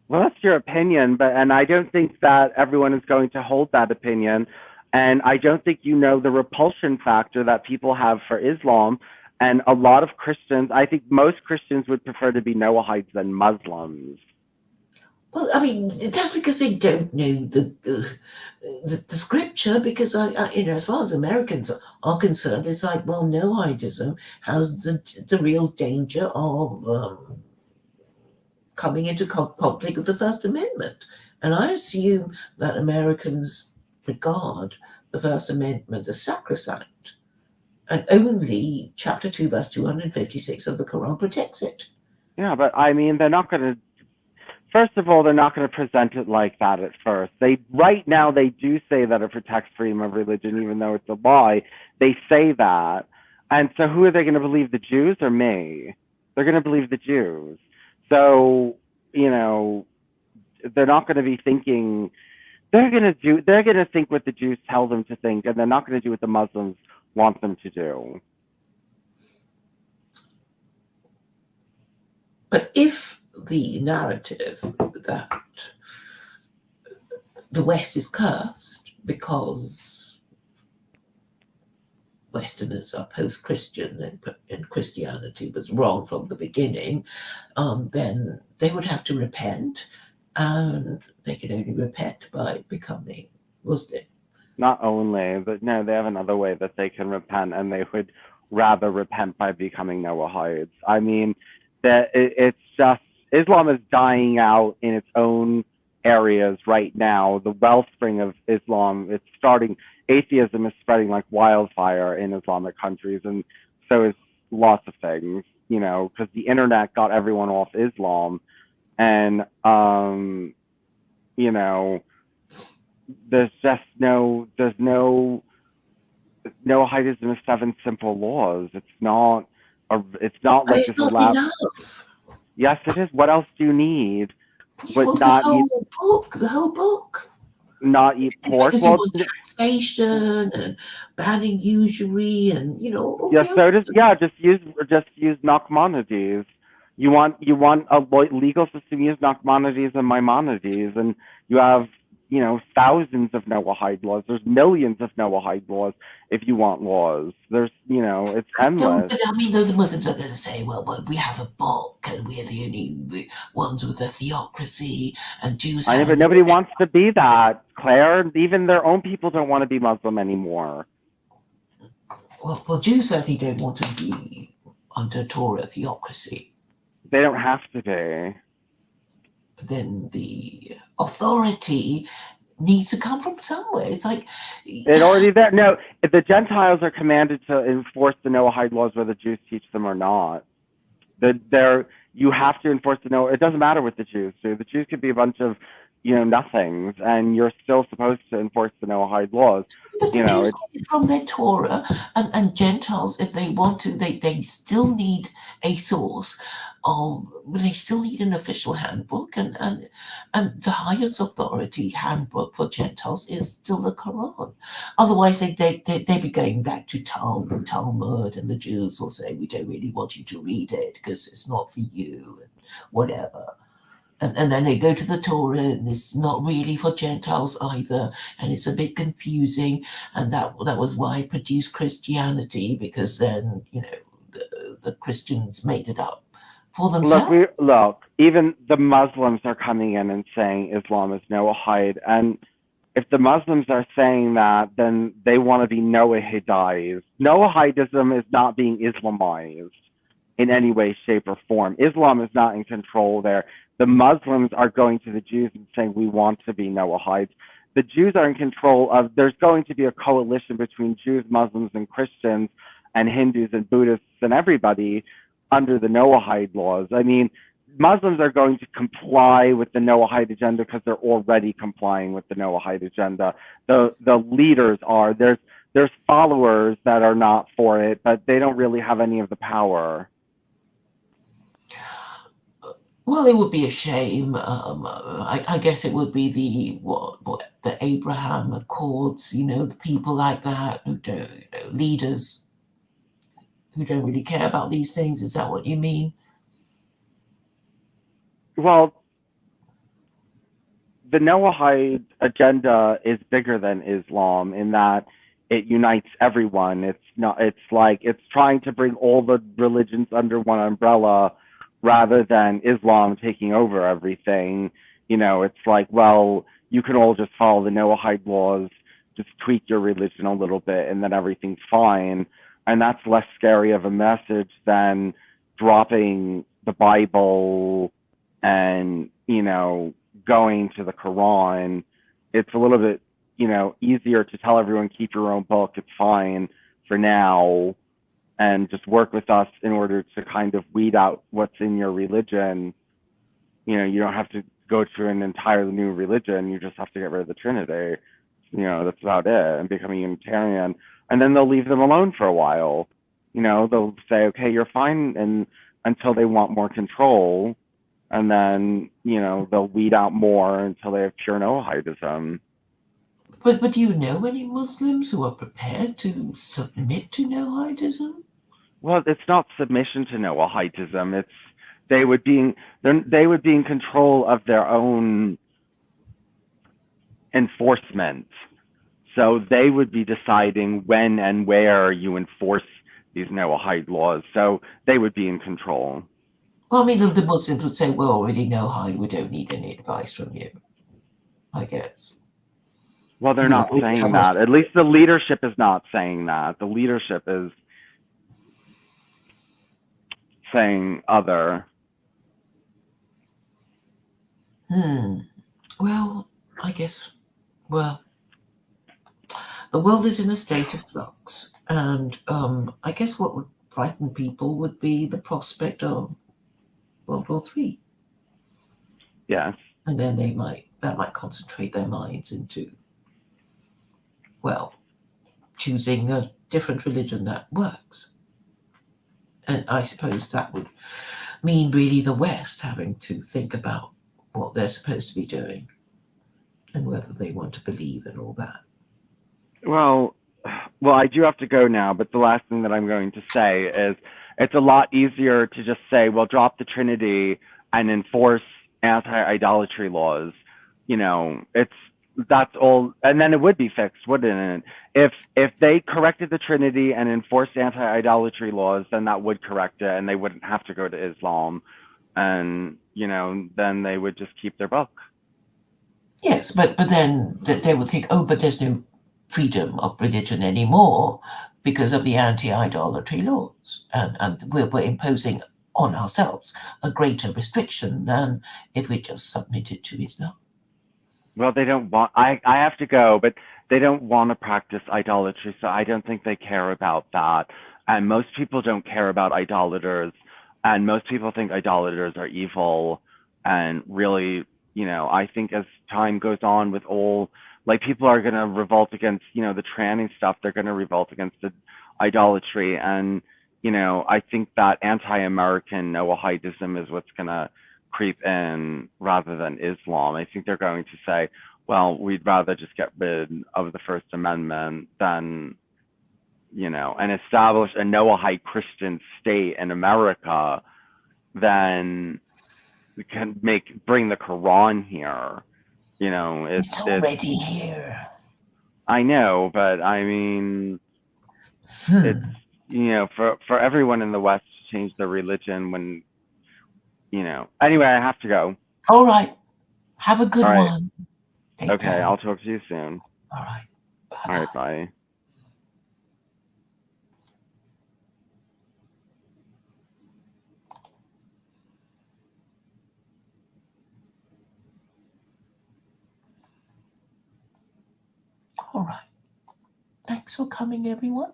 Well, that's your opinion, and I don't think that everyone is going to hold that opinion. And I don't think you know the repulsion factor that people have for Islam. And a lot of Christians, I think most Christians would prefer to be Noahides than Muslims.
Well, I mean, that's because they don't know the scripture. Because as far as Americans are concerned, it's like, well, Noahidism has the real danger of coming into conflict with the First Amendment, and I assume that Americans regard the First Amendment as sacrosanct, and only Chapter 2, verse 256 of the Quran protects it.
Yeah, but I mean, they're not going to. First of all, they're not going to present it like that at first. Right now they do say that it protects freedom of religion, even though it's a lie. They say that, and so who are they going to believe? The Jews or me? They're going to believe the Jews. So they're not going to be thinking. They're going to think what the Jews tell them to think, and they're not going to do what the Muslims want them to do.
But if the narrative that the West is cursed because Westerners are post-Christian and Christianity was wrong from the beginning, then they would have to repent, and they can only repent by becoming Muslim.
Not only, but no, they have another way that they can repent, and they would rather repent by becoming Noahides. I mean, it's just Islam is dying out in its own areas right now. The wellspring of Islam, it's starting. Atheism is spreading like wildfire in Islamic countries, and so is lots of things. Because the internet got everyone off Islam, and there's no Noahidism is 7 simple laws. It's not like
It's
this
not
lab.
enough.
Yes, it is. What else do you need?
Well,
Not
the whole book.
not eat pork.
Because you want taxation and banning usury and
yes, so does just use Nachmanides. You want a legal system, use Nachmanides and Maimonides, and you have thousands of Noahide laws. There's millions of Noahide laws if you want laws. There's it's endless.
No, but I mean, the Muslims are going to say, well, we have a book and we're the only ones with a theocracy, and Jews.
I know, but nobody wants to be that, Claire. Even their own people don't want to be Muslim anymore.
Well, Jews certainly don't want to be under Torah theocracy.
They don't have to be.
But then the authority needs to come from somewhere. It's like
it already there. No, if the Gentiles are commanded to enforce the Noahide laws, whether Jews teach them or not. You have to enforce the Noah. It doesn't matter what the Jews do. The Jews could be a bunch of nothings, and you're still supposed to enforce the Noahide laws.
But the Jews get it from their Torah, and Gentiles, if they want to, they still need a source they still need an official handbook, and the highest authority handbook for Gentiles is still the Quran. Otherwise, they'd be going back to Talmud, and the Jews will say, we don't really want you to read it because it's not for you, and whatever. And then they go to the Torah, and it's not really for Gentiles either, and it's a bit confusing. And that was why it produced Christianity, because then the Christians made it up for themselves.
Look, even the Muslims are coming in and saying Islam is Noahide, and if the Muslims are saying that, then they want to be Noahidized. Noahidism is not being Islamized in any way, shape, or form. Islam is not in control there. The Muslims are going to the Jews and saying, we want to be Noahides. The Jews are in control of, there's going to be a coalition between Jews, Muslims, and Christians, and Hindus and Buddhists and everybody under the Noahide laws. I mean, Muslims are going to comply with the Noahide agenda because they're already complying with the Noahide agenda. The leaders are. There's followers that are not for it, but they don't really have any of the power.
Well, it would be a shame. I guess it would be the Abraham Accords. The people like that who don't, leaders who don't really care about these things. Is that what you mean?
Well, the Noahide agenda is bigger than Islam in that it unites everyone. It's not. It's like it's trying to bring all the religions under one umbrella, rather than Islam taking over everything. It's like, well, you can all just follow the Noahide laws, just tweak your religion a little bit, and then everything's fine. And that's less scary of a message than dropping the Bible and going to the Quran. It's a little bit easier to tell everyone, keep your own book, it's fine for now, and just work with us in order to kind of weed out what's in your religion. You don't have to go to an entirely new religion, you just have to get rid of the Trinity. That's about it, and become a Unitarian. And then they'll leave them alone for a while. They'll say, okay, you're fine, and until they want more control, and then they'll weed out more until they have pure Noahidism.
But do you know any Muslims who are prepared to submit to Noahidism?
Well, it's not submission to Noahidism. It's they would be in control of their own enforcement. So they would be deciding when and where you enforce these Noahide laws. So they would be in control.
Well, I mean, the Muslims would say, we already know how we don't need any advice from you, I guess.
Well, they're not saying that. At least the leadership is not saying that. The leadership is saying other.
Well, I guess, the world is in a state of flux. And I guess what would frighten people would be the prospect of World War III.
Yes.
And then that might concentrate their minds into, choosing a different religion that works. And I suppose that would mean really the West having to think about what they're supposed to be doing and whether they want to believe in all that.
Well, I do have to go now, but the last thing that I'm going to say is it's a lot easier to just say, well, drop the Trinity and enforce anti-idolatry laws. That's all, and then it would be fixed, wouldn't it? If they corrected the Trinity and enforced anti-idolatry laws, then that would correct it, and they wouldn't have to go to Islam, and then they would just keep their book.
Yes, but then they would think, but there's no freedom of religion anymore because of the anti-idolatry laws, and we're imposing on ourselves a greater restriction than if we just submitted to Islam.
Well, they don't want. I have to go, but they don't want to practice idolatry, so I don't think they care about that. And most people don't care about idolaters, and most people think idolaters are evil. And really, I think as time goes on with all, like, people are going to revolt against, the tranny stuff. They're going to revolt against the idolatry. And, I think that anti-American Noahidism is what's going to creep in rather than Islam. I think they're going to say, well, we'd rather just get rid of the First Amendment than, and establish a Noahide Christian state in America than we can bring the Quran here.
It's already here.
I know, but I mean, it's, for everyone in the West to change their religion when, anyway, I have to go.
All right. Have a good one.
Okay, care. I'll talk to you soon.
All right. Bye-bye.
All right, bye.
All right. Thanks for coming, everyone.